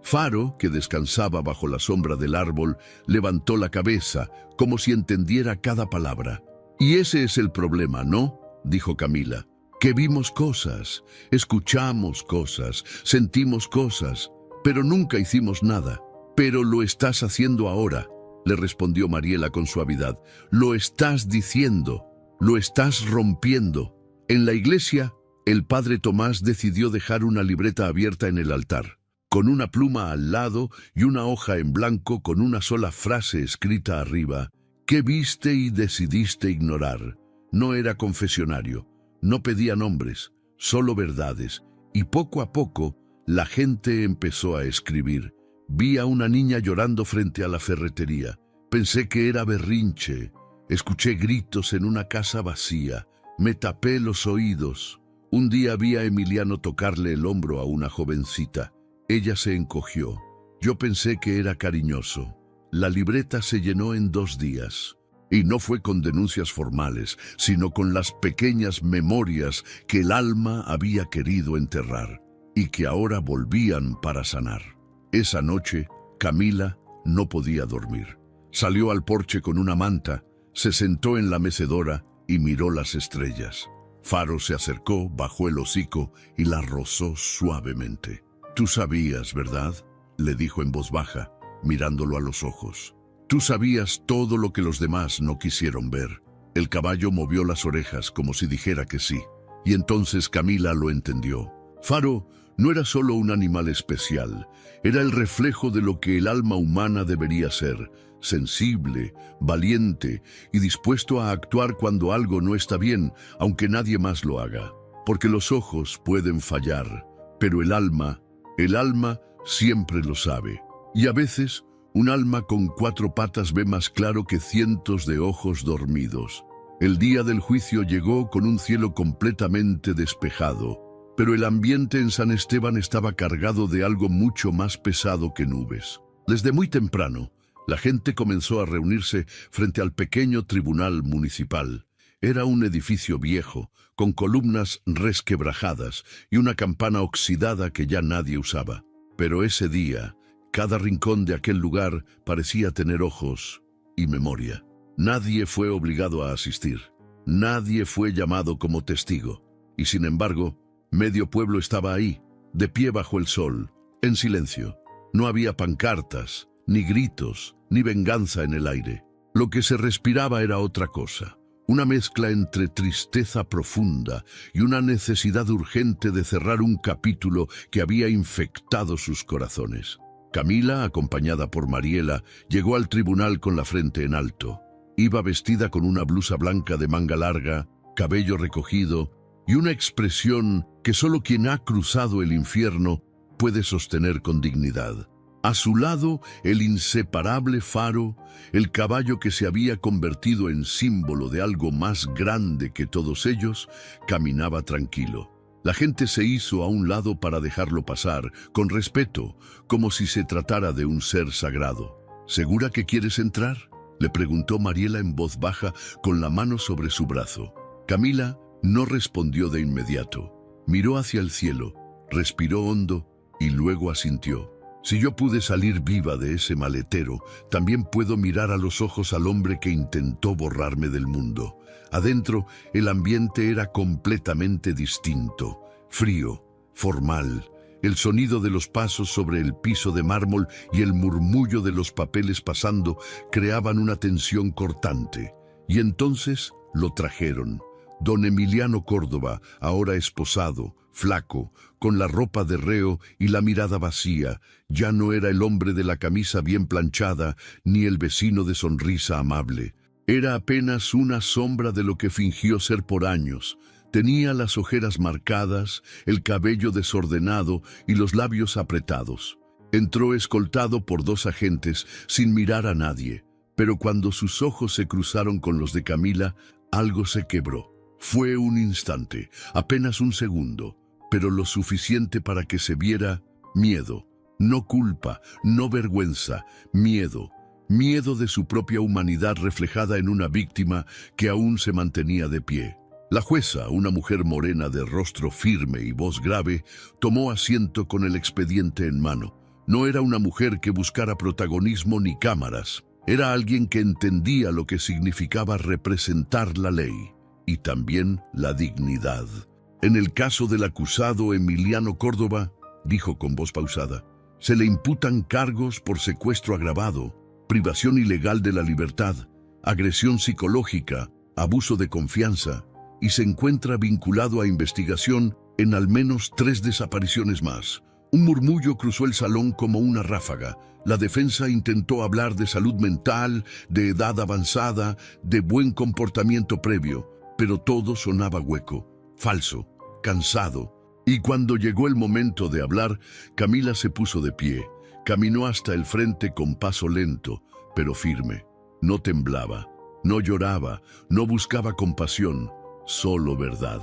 Faro, que descansaba bajo la sombra del árbol, levantó la cabeza, como si entendiera cada palabra. Y ese es el problema, ¿no?, dijo Camila. Que vimos cosas, escuchamos cosas, sentimos cosas, pero nunca hicimos nada. Pero lo estás haciendo ahora, le respondió Mariela con suavidad. Lo estás diciendo, lo estás rompiendo. En la iglesia, el padre Tomás decidió dejar una libreta abierta en el altar, con una pluma al lado y una hoja en blanco con una sola frase escrita arriba. ¿Qué viste y decidiste ignorar? No era confesionario, no pedía nombres, solo verdades, y poco a poco la gente empezó a escribir. Vi a una niña llorando frente a la ferretería. Pensé que era berrinche. Escuché gritos en una casa vacía. Me tapé los oídos. Un día vi a Emiliano tocarle el hombro a una jovencita. Ella se encogió. Yo pensé que era cariñoso. La libreta se llenó en 2 días. Y no fue con denuncias formales, sino con las pequeñas memorias que el alma había querido enterrar y que ahora volvían para sanar. Esa noche, Camila no podía dormir. Salió al porche con una manta, se sentó en la mecedora y miró las estrellas. Faro se acercó, bajó el hocico y la rozó suavemente. «Tú sabías, ¿verdad?», le dijo en voz baja, mirándolo a los ojos. «Tú sabías todo lo que los demás no quisieron ver». El caballo movió las orejas como si dijera que sí, y entonces Camila lo entendió. Faro no era solo un animal especial, era el reflejo de lo que el alma humana debería ser: sensible, valiente y dispuesto a actuar cuando algo no está bien, aunque nadie más lo haga. Porque los ojos pueden fallar, pero el alma siempre lo sabe. Y a veces, un alma con 4 patas ve más claro que cientos de ojos dormidos. El día del juicio llegó con un cielo completamente despejado, pero el ambiente en San Esteban estaba cargado de algo mucho más pesado que nubes. Desde muy temprano, la gente comenzó a reunirse frente al pequeño tribunal municipal. Era un edificio viejo, con columnas resquebrajadas y una campana oxidada que ya nadie usaba. Pero ese día, cada rincón de aquel lugar parecía tener ojos y memoria. Nadie fue obligado a asistir. Nadie fue llamado como testigo. Y sin embargo, medio pueblo estaba ahí, de pie bajo el sol, en silencio. No había pancartas, ni gritos, ni venganza en el aire. Lo que se respiraba era otra cosa. Una mezcla entre tristeza profunda y una necesidad urgente de cerrar un capítulo que había infectado sus corazones. Camila, acompañada por Mariela, llegó al tribunal con la frente en alto. Iba vestida con una blusa blanca de manga larga, cabello recogido y una expresión que solo quien ha cruzado el infierno puede sostener con dignidad. A su lado, el inseparable Faro, el caballo que se había convertido en símbolo de algo más grande que todos ellos, caminaba tranquilo. La gente se hizo a un lado para dejarlo pasar, con respeto, como si se tratara de un ser sagrado. ¿Segura que quieres entrar?, le preguntó Mariela en voz baja, con la mano sobre su brazo. Camila no respondió de inmediato. Miró hacia el cielo, respiró hondo y luego asintió. Si yo pude salir viva de ese maletero, también puedo mirar a los ojos al hombre que intentó borrarme del mundo. Adentro, el ambiente era completamente distinto, frío, formal. El sonido de los pasos sobre el piso de mármol y el murmullo de los papeles pasando creaban una tensión cortante. Y entonces lo trajeron. Don Emiliano Córdoba, ahora esposado, flaco, con la ropa de reo y la mirada vacía, ya no era el hombre de la camisa bien planchada ni el vecino de sonrisa amable. Era apenas una sombra de lo que fingió ser por años. Tenía las ojeras marcadas, el cabello desordenado y los labios apretados. Entró escoltado por 2 agentes sin mirar a nadie, pero cuando sus ojos se cruzaron con los de Camila, algo se quebró. Fue un instante, apenas un segundo, pero lo suficiente para que se viera miedo. No culpa, no vergüenza, miedo. Miedo de su propia humanidad reflejada en una víctima que aún se mantenía de pie. La jueza, una mujer morena de rostro firme y voz grave, tomó asiento con el expediente en mano. No era una mujer que buscara protagonismo ni cámaras. Era alguien que entendía lo que significaba representar la ley y también la dignidad. En el caso del acusado Emiliano Córdoba, dijo con voz pausada, se le imputan cargos por secuestro agravado, privación ilegal de la libertad, agresión psicológica, abuso de confianza, y se encuentra vinculado a investigación en al menos 3 desapariciones más. Un murmullo cruzó el salón como una ráfaga. La defensa intentó hablar de salud mental, de edad avanzada, de buen comportamiento previo, pero todo sonaba hueco, falso, cansado. Y cuando llegó el momento de hablar, Camila se puso de pie, caminó hasta el frente con paso lento, pero firme. No temblaba, no lloraba, no buscaba compasión, solo verdad.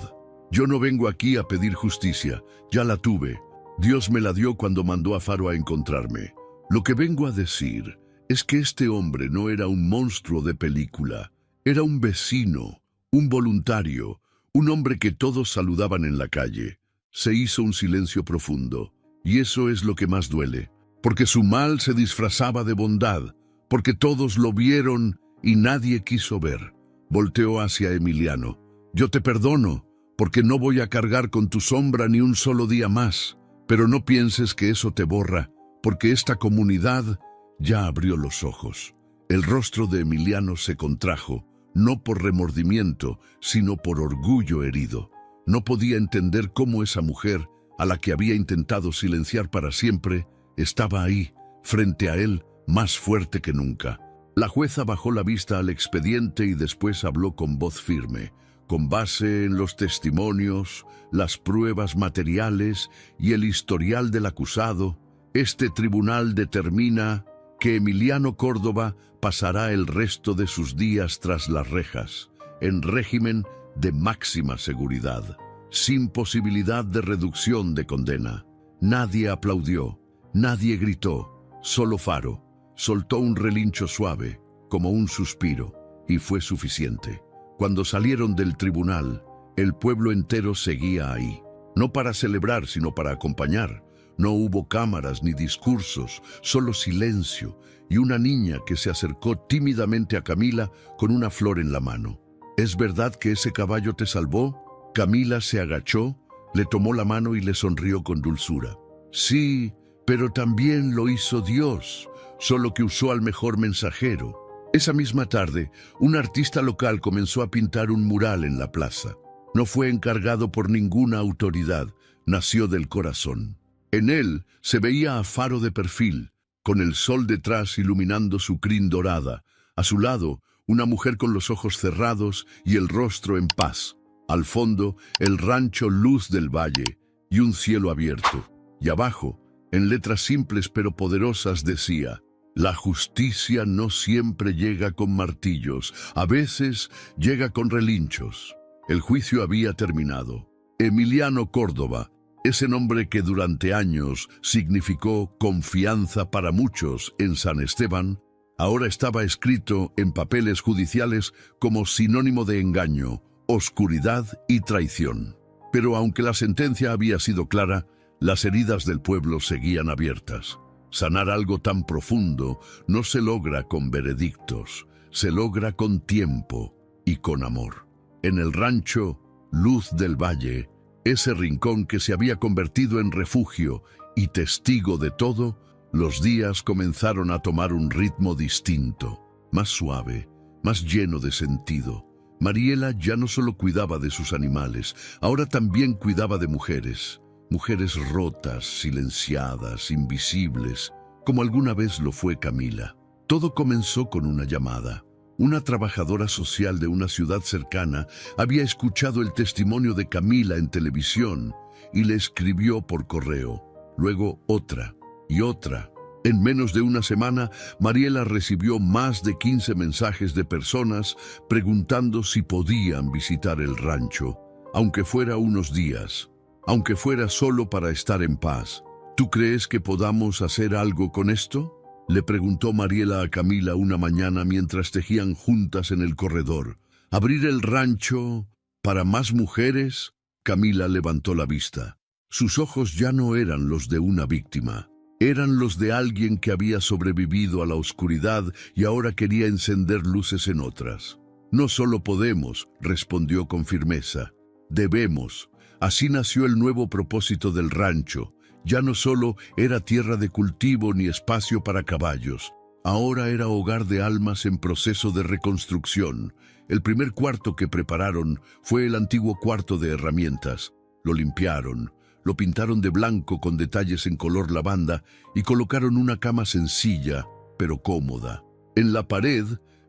Yo no vengo aquí a pedir justicia, ya la tuve. Dios me la dio cuando mandó a Faro a encontrarme. Lo que vengo a decir es que este hombre no era un monstruo de película, era un vecino, un voluntario, un hombre que todos saludaban en la calle. Se hizo un silencio profundo, y eso es lo que más duele, porque su mal se disfrazaba de bondad, porque todos lo vieron y nadie quiso ver. Volteó hacia Emiliano. Yo te perdono, porque no voy a cargar con tu sombra ni un solo día más, pero no pienses que eso te borra, porque esta comunidad ya abrió los ojos. El rostro de Emiliano se contrajo, no por remordimiento, sino por orgullo herido. No podía entender cómo esa mujer, a la que había intentado silenciar para siempre, estaba ahí, frente a él, más fuerte que nunca. La jueza bajó la vista al expediente y después habló con voz firme. Con base en los testimonios, las pruebas materiales y el historial del acusado, este tribunal determina que Emiliano Córdoba pasará el resto de sus días tras las rejas, en régimen de máxima seguridad, sin posibilidad de reducción de condena. Nadie aplaudió, nadie gritó, solo Faro soltó un relincho suave, como un suspiro, y fue suficiente. Cuando salieron del tribunal, el pueblo entero seguía ahí, no para celebrar, sino para acompañar. No hubo cámaras ni discursos, solo silencio y una niña que se acercó tímidamente a Camila con una flor en la mano. ¿Es verdad que ese caballo te salvó? Camila se agachó, le tomó la mano y le sonrió con dulzura. Sí, pero también lo hizo Dios, solo que usó al mejor mensajero. Esa misma tarde, un artista local comenzó a pintar un mural en la plaza. No fue encargado por ninguna autoridad, nació del corazón. En él se veía a Faro de perfil, con el sol detrás iluminando su crin dorada. A su lado, una mujer con los ojos cerrados y el rostro en paz. Al fondo, el rancho Luz del Valle y un cielo abierto. Y abajo, En letras simples pero poderosas decía: la justicia no siempre llega con martillos, a veces llega con relinchos. El juicio había terminado. Emiliano Córdoba, ese nombre que durante años significó confianza para muchos en San Esteban, ahora estaba escrito en papeles judiciales como sinónimo de engaño, oscuridad y traición. Pero aunque la sentencia había sido clara, las heridas del pueblo seguían abiertas. Sanar algo tan profundo no se logra con veredictos, se logra con tiempo y con amor. En el rancho Luz del Valle, ese rincón que se había convertido en refugio y testigo de todo, los días comenzaron a tomar un ritmo distinto, más suave, más lleno de sentido. Mariela ya no solo cuidaba de sus animales, ahora también cuidaba de mujeres. Mujeres rotas, silenciadas, invisibles, como alguna vez lo fue Camila. Todo comenzó con una llamada. Una trabajadora social de una ciudad cercana había escuchado el testimonio de Camila en televisión y le escribió por correo. Luego otra y otra. En menos de una semana, Mariela recibió más de 15 mensajes de personas preguntando si podían visitar el rancho, aunque fuera unos días. Aunque fuera solo para estar en paz. ¿Tú crees que podamos hacer algo con esto?, le preguntó Mariela a Camila una mañana mientras tejían juntas en el corredor. ¿Abrir el rancho para más mujeres? Camila levantó la vista. Sus ojos ya no eran los de una víctima. Eran los de alguien que había sobrevivido a la oscuridad y ahora quería encender luces en otras. No solo podemos, respondió con firmeza. Debemos. Así nació el nuevo propósito del rancho. Ya no solo era tierra de cultivo ni espacio para caballos. Ahora era hogar de almas en proceso de reconstrucción. El primer cuarto que prepararon fue el antiguo cuarto de herramientas. Lo limpiaron, lo pintaron de blanco con detalles en color lavanda y colocaron una cama sencilla, pero cómoda. En la pared,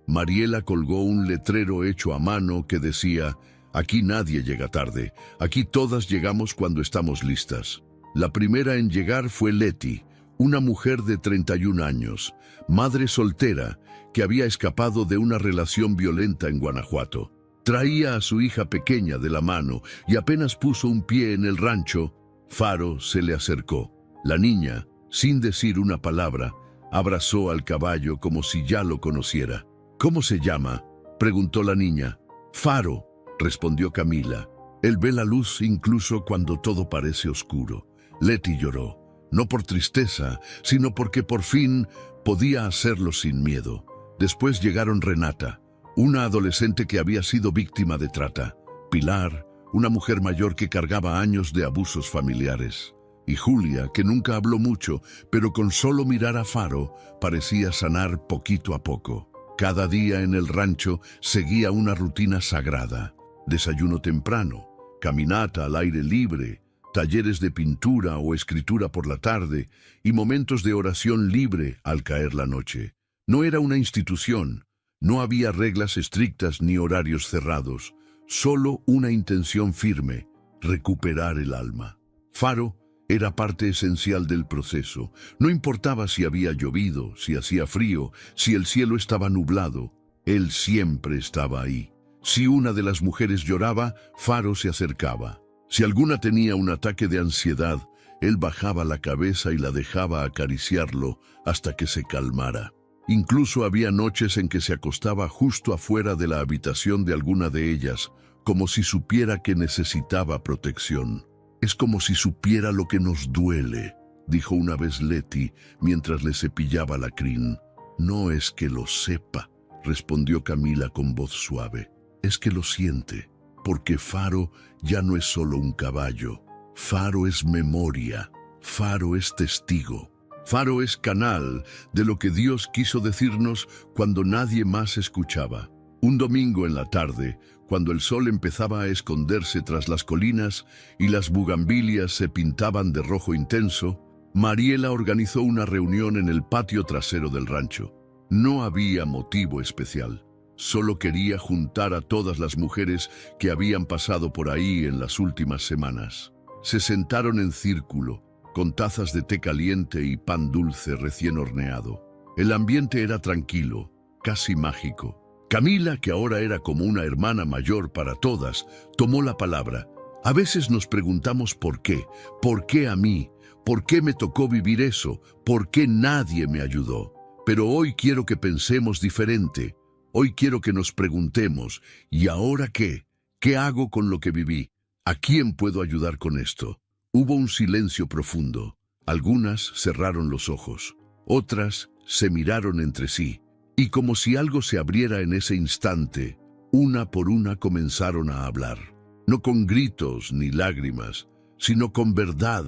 Mariela colgó un letrero hecho a mano que decía: aquí nadie llega tarde, aquí todas llegamos cuando estamos listas. La primera en llegar fue Leti, una mujer de 31 años, madre soltera, que había escapado de una relación violenta en Guanajuato. Traía a su hija pequeña de la mano y apenas puso un pie en el rancho, Faro se le acercó. La niña, sin decir una palabra, abrazó al caballo como si ya lo conociera. ¿Cómo se llama?, preguntó la niña. Faro, respondió Camila. Él ve la luz incluso cuando todo parece oscuro. Leti lloró, no por tristeza, sino porque por fin podía hacerlo sin miedo. Después llegaron Renata, una adolescente que había sido víctima de trata, Pilar, una mujer mayor que cargaba años de abusos familiares, y Julia, que nunca habló mucho, pero con solo mirar a Faro parecía sanar poquito a poco. Cada día en el rancho seguía una rutina sagrada: desayuno temprano, caminata al aire libre, talleres de pintura o escritura por la tarde y momentos de oración libre al caer la noche. No era una institución, no había reglas estrictas ni horarios cerrados, solo una intención firme: recuperar el alma. Faro era parte esencial del proceso. No importaba si había llovido, si hacía frío, si el cielo estaba nublado, él siempre estaba ahí. Si una de las mujeres lloraba, Faro se acercaba. Si alguna tenía un ataque de ansiedad, él bajaba la cabeza y la dejaba acariciarlo hasta que se calmara. Incluso había noches en que se acostaba justo afuera de la habitación de alguna de ellas, como si supiera que necesitaba protección. Es como si supiera lo que nos duele, dijo una vez Leti mientras le cepillaba la crin. No es que lo sepa, respondió Camila con voz suave. Es que lo siente. Porque Faro ya no es solo un caballo. Faro es memoria. Faro es testigo. Faro es canal de lo que Dios quiso decirnos cuando nadie más escuchaba. Un domingo en la tarde, cuando el sol empezaba a esconderse tras las colinas y las bugambilias se pintaban de rojo intenso, Mariela organizó una reunión en el patio trasero del rancho. No había motivo especial. Solo quería juntar a todas las mujeres que habían pasado por ahí en las últimas semanas. Se sentaron en círculo, con tazas de té caliente y pan dulce recién horneado. El ambiente era tranquilo, casi mágico. Camila, que ahora era como una hermana mayor para todas, tomó la palabra. A veces nos preguntamos por qué a mí, por qué me tocó vivir eso, por qué nadie me ayudó. Pero hoy quiero que pensemos diferente. Hoy quiero que nos preguntemos, ¿y ahora qué? ¿Qué hago con lo que viví? ¿A quién puedo ayudar con esto? Hubo un silencio profundo. Algunas cerraron los ojos, otras se miraron entre sí. Y como si algo se abriera en ese instante, una por una comenzaron a hablar. No con gritos ni lágrimas, sino con verdad,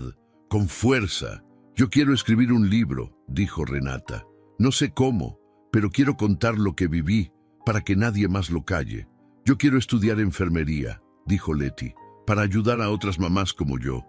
con fuerza. Yo quiero escribir un libro, dijo Renata. No sé cómo, pero quiero contar lo que viví para que nadie más lo calle. Yo quiero estudiar enfermería, dijo Leti, para ayudar a otras mamás como yo.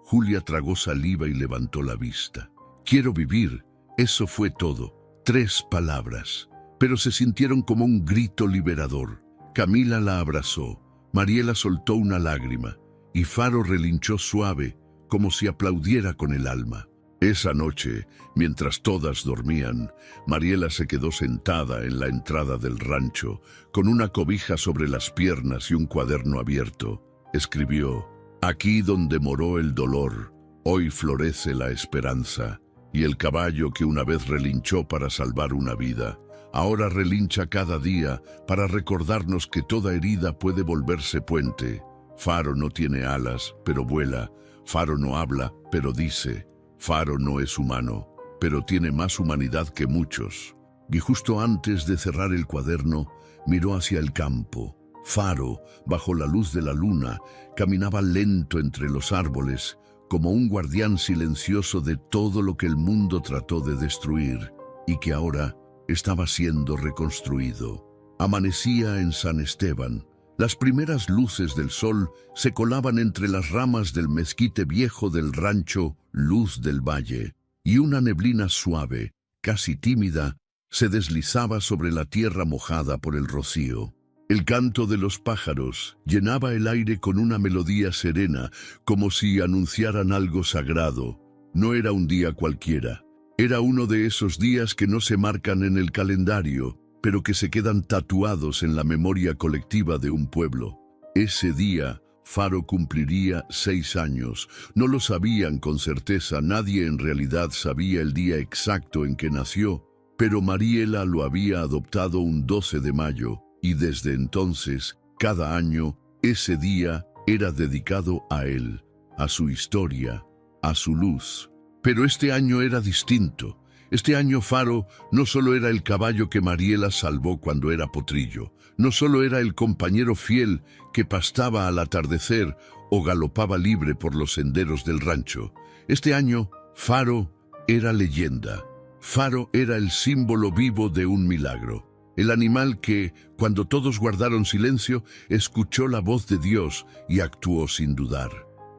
Julia tragó saliva y levantó la vista. Quiero vivir, eso fue todo. 3 palabras, pero se sintieron como un grito liberador. Camila la abrazó, Mariela soltó una lágrima y Faro relinchó suave, como si aplaudiera con el alma. Esa noche, mientras todas dormían, Mariela se quedó sentada en la entrada del rancho, con una cobija sobre las piernas y un cuaderno abierto. Escribió: «Aquí donde moró el dolor, hoy florece la esperanza». Y el caballo que una vez relinchó para salvar una vida, ahora relincha cada día para recordarnos que toda herida puede volverse puente. Faro no tiene alas, pero vuela. Faro no habla, pero dice. Faro no es humano, pero tiene más humanidad que muchos. Y justo antes de cerrar el cuaderno, miró hacia el campo. Faro, bajo la luz de la luna, caminaba lento entre los árboles, como un guardián silencioso de todo lo que el mundo trató de destruir y que ahora estaba siendo reconstruido. Amanecía en San Esteban. Las primeras luces del sol se colaban entre las ramas del mezquite viejo del rancho Luz del Valle, y una neblina suave, casi tímida, se deslizaba sobre la tierra mojada por el rocío. El canto de los pájaros llenaba el aire con una melodía serena, como si anunciaran algo sagrado. No era un día cualquiera. Era uno de esos días que no se marcan en el calendario, pero que se quedan tatuados en la memoria colectiva de un pueblo. Ese día, Faro cumpliría 6 años. No lo sabían con certeza, nadie en realidad sabía el día exacto en que nació, pero Mariela lo había adoptado un 12 de mayo. Y desde entonces, cada año, ese día era dedicado a él, a su historia, a su luz. Pero este año era distinto. Este año Faro no solo era el caballo que Mariela salvó cuando era potrillo, no solo era el compañero fiel que pastaba al atardecer o galopaba libre por los senderos del rancho. Este año, Faro era leyenda. Faro era el símbolo vivo de un milagro. El animal que, cuando todos guardaron silencio, escuchó la voz de Dios y actuó sin dudar.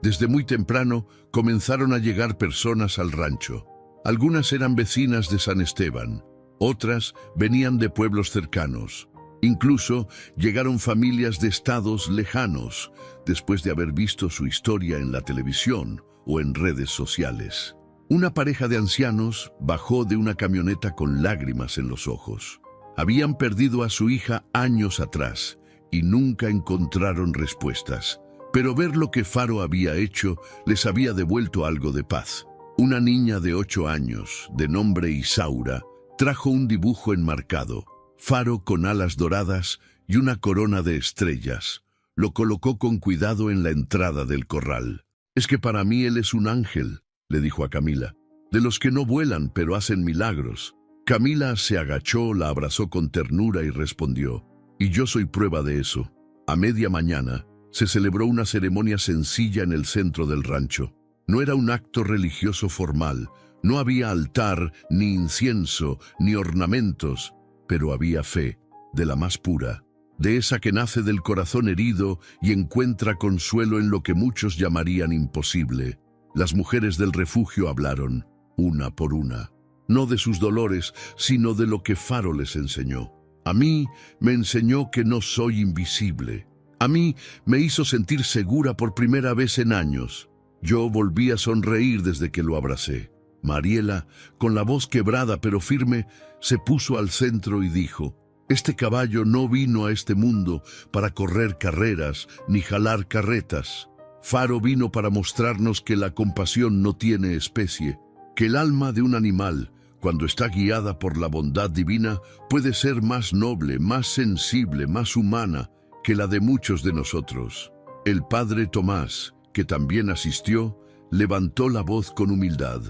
Desde muy temprano comenzaron a llegar personas al rancho. Algunas eran vecinas de San Esteban, otras venían de pueblos cercanos. Incluso llegaron familias de estados lejanos, después de haber visto su historia en la televisión o en redes sociales. Una pareja de ancianos bajó de una camioneta con lágrimas en los ojos. Habían perdido a su hija años atrás y nunca encontraron respuestas. Pero ver lo que Faro había hecho les había devuelto algo de paz. Una niña de 8 años, de nombre Isaura, trajo un dibujo enmarcado, Faro con alas doradas y una corona de estrellas. Lo colocó con cuidado en la entrada del corral. «Es que para mí él es un ángel», le dijo a Camila, «de los que no vuelan pero hacen milagros». Camila se agachó, la abrazó con ternura y respondió: «Y yo soy prueba de eso». A media mañana se celebró una ceremonia sencilla en el centro del rancho. No era un acto religioso formal, no había altar, ni incienso, ni ornamentos, pero había fe, de la más pura, de esa que nace del corazón herido y encuentra consuelo en lo que muchos llamarían imposible. Las mujeres del refugio hablaron, una por una. No de sus dolores, sino de lo que Faro les enseñó. A mí me enseñó que no soy invisible. A mí me hizo sentir segura por primera vez en años. Yo volví a sonreír desde que lo abracé. Mariela, con la voz quebrada pero firme, se puso al centro y dijo: «Este caballo no vino a este mundo para correr carreras ni jalar carretas. Faro vino para mostrarnos que la compasión no tiene especie, que el alma de un animal, cuando está guiada por la bondad divina, puede ser más noble, más sensible, más humana que la de muchos de nosotros». El padre Tomás, que también asistió, levantó la voz con humildad: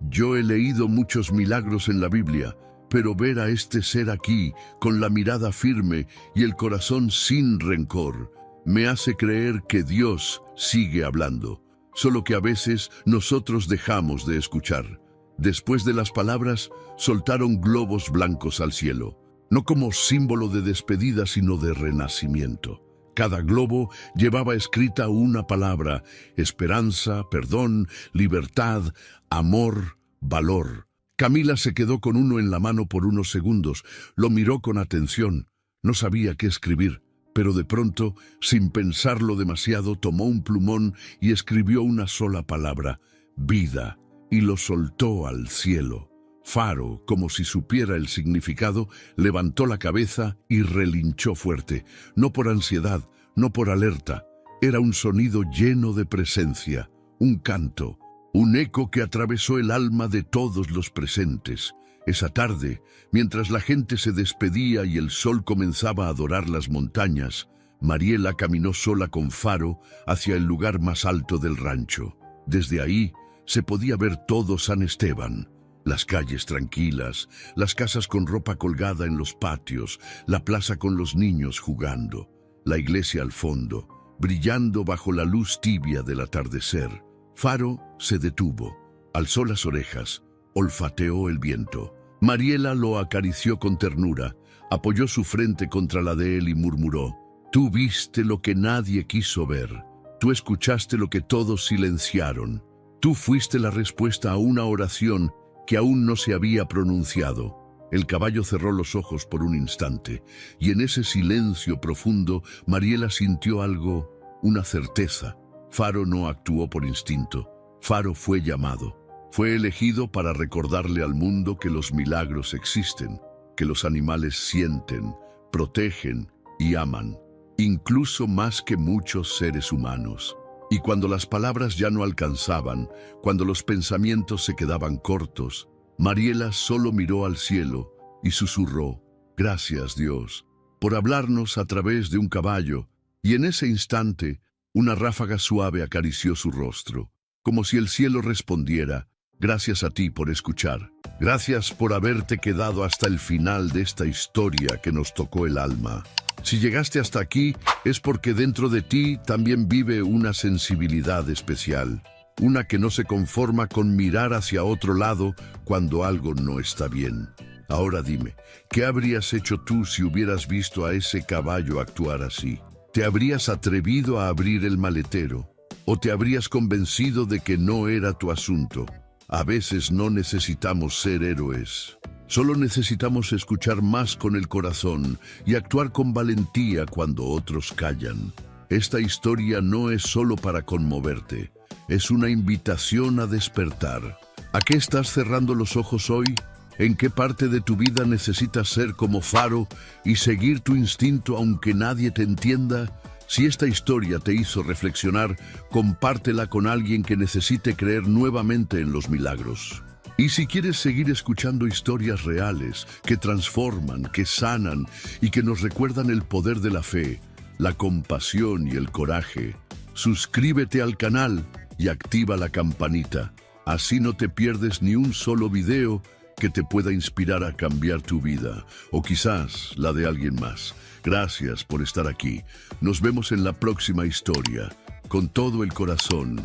«Yo he leído muchos milagros en la Biblia, pero ver a este ser aquí, con la mirada firme y el corazón sin rencor, me hace creer que Dios sigue hablando, solo que a veces nosotros dejamos de escuchar». Después de las palabras, soltaron globos blancos al cielo, no como símbolo de despedida, sino de renacimiento. Cada globo llevaba escrita una palabra: esperanza, perdón, libertad, amor, valor. Camila se quedó con uno en la mano por unos segundos, lo miró con atención. No sabía qué escribir, pero de pronto, sin pensarlo demasiado, tomó un plumón y escribió una sola palabra: vida, y lo soltó al cielo. Faro, como si supiera el significado, levantó la cabeza y relinchó fuerte, no por ansiedad, no por alerta. Era un sonido lleno de presencia, un canto, un eco que atravesó el alma de todos los presentes. Esa tarde, mientras la gente se despedía y el sol comenzaba a dorar las montañas, Mariela caminó sola con Faro hacia el lugar más alto del rancho. Desde ahí se podía ver todo San Esteban. Las calles tranquilas, las casas con ropa colgada en los patios, la plaza con los niños jugando, la iglesia al fondo, brillando bajo la luz tibia del atardecer. Faro se detuvo, alzó las orejas, olfateó el viento. Mariela lo acarició con ternura, apoyó su frente contra la de él y murmuró: «Tú viste lo que nadie quiso ver, tú escuchaste lo que todos silenciaron, tú fuiste la respuesta a una oración que aún no se había pronunciado». El caballo cerró los ojos por un instante, y en ese silencio profundo Mariela sintió algo, una certeza. Faro no actuó por instinto. Faro fue llamado. Fue elegido para recordarle al mundo que los milagros existen, que los animales sienten, protegen y aman, incluso más que muchos seres humanos. Y cuando las palabras ya no alcanzaban, cuando los pensamientos se quedaban cortos, Mariela solo miró al cielo y susurró: «Gracias, Dios, por hablarnos a través de un caballo». Y en ese instante, una ráfaga suave acarició su rostro, como si el cielo respondiera: «Gracias a ti por escuchar. Gracias por haberte quedado hasta el final de esta historia que nos tocó el alma. Si llegaste hasta aquí, es porque dentro de ti también vive una sensibilidad especial, una que no se conforma con mirar hacia otro lado cuando algo no está bien. Ahora dime, ¿qué habrías hecho tú si hubieras visto a ese caballo actuar así? ¿Te habrías atrevido a abrir el maletero? ¿O te habrías convencido de que no era tu asunto? A veces no necesitamos ser héroes. Solo necesitamos escuchar más con el corazón y actuar con valentía cuando otros callan. Esta historia no es solo para conmoverte, es una invitación a despertar. ¿A qué estás cerrando los ojos hoy? ¿En qué parte de tu vida necesitas ser como Faro y seguir tu instinto aunque nadie te entienda? Si esta historia te hizo reflexionar, compártela con alguien que necesite creer nuevamente en los milagros. Y si quieres seguir escuchando historias reales que transforman, que sanan y que nos recuerdan el poder de la fe, la compasión y el coraje, suscríbete al canal y activa la campanita. Así no te pierdes ni un solo video que te pueda inspirar a cambiar tu vida, o quizás la de alguien más. Gracias por estar aquí. Nos vemos en la próxima historia. Con todo el corazón.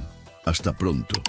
Hasta pronto.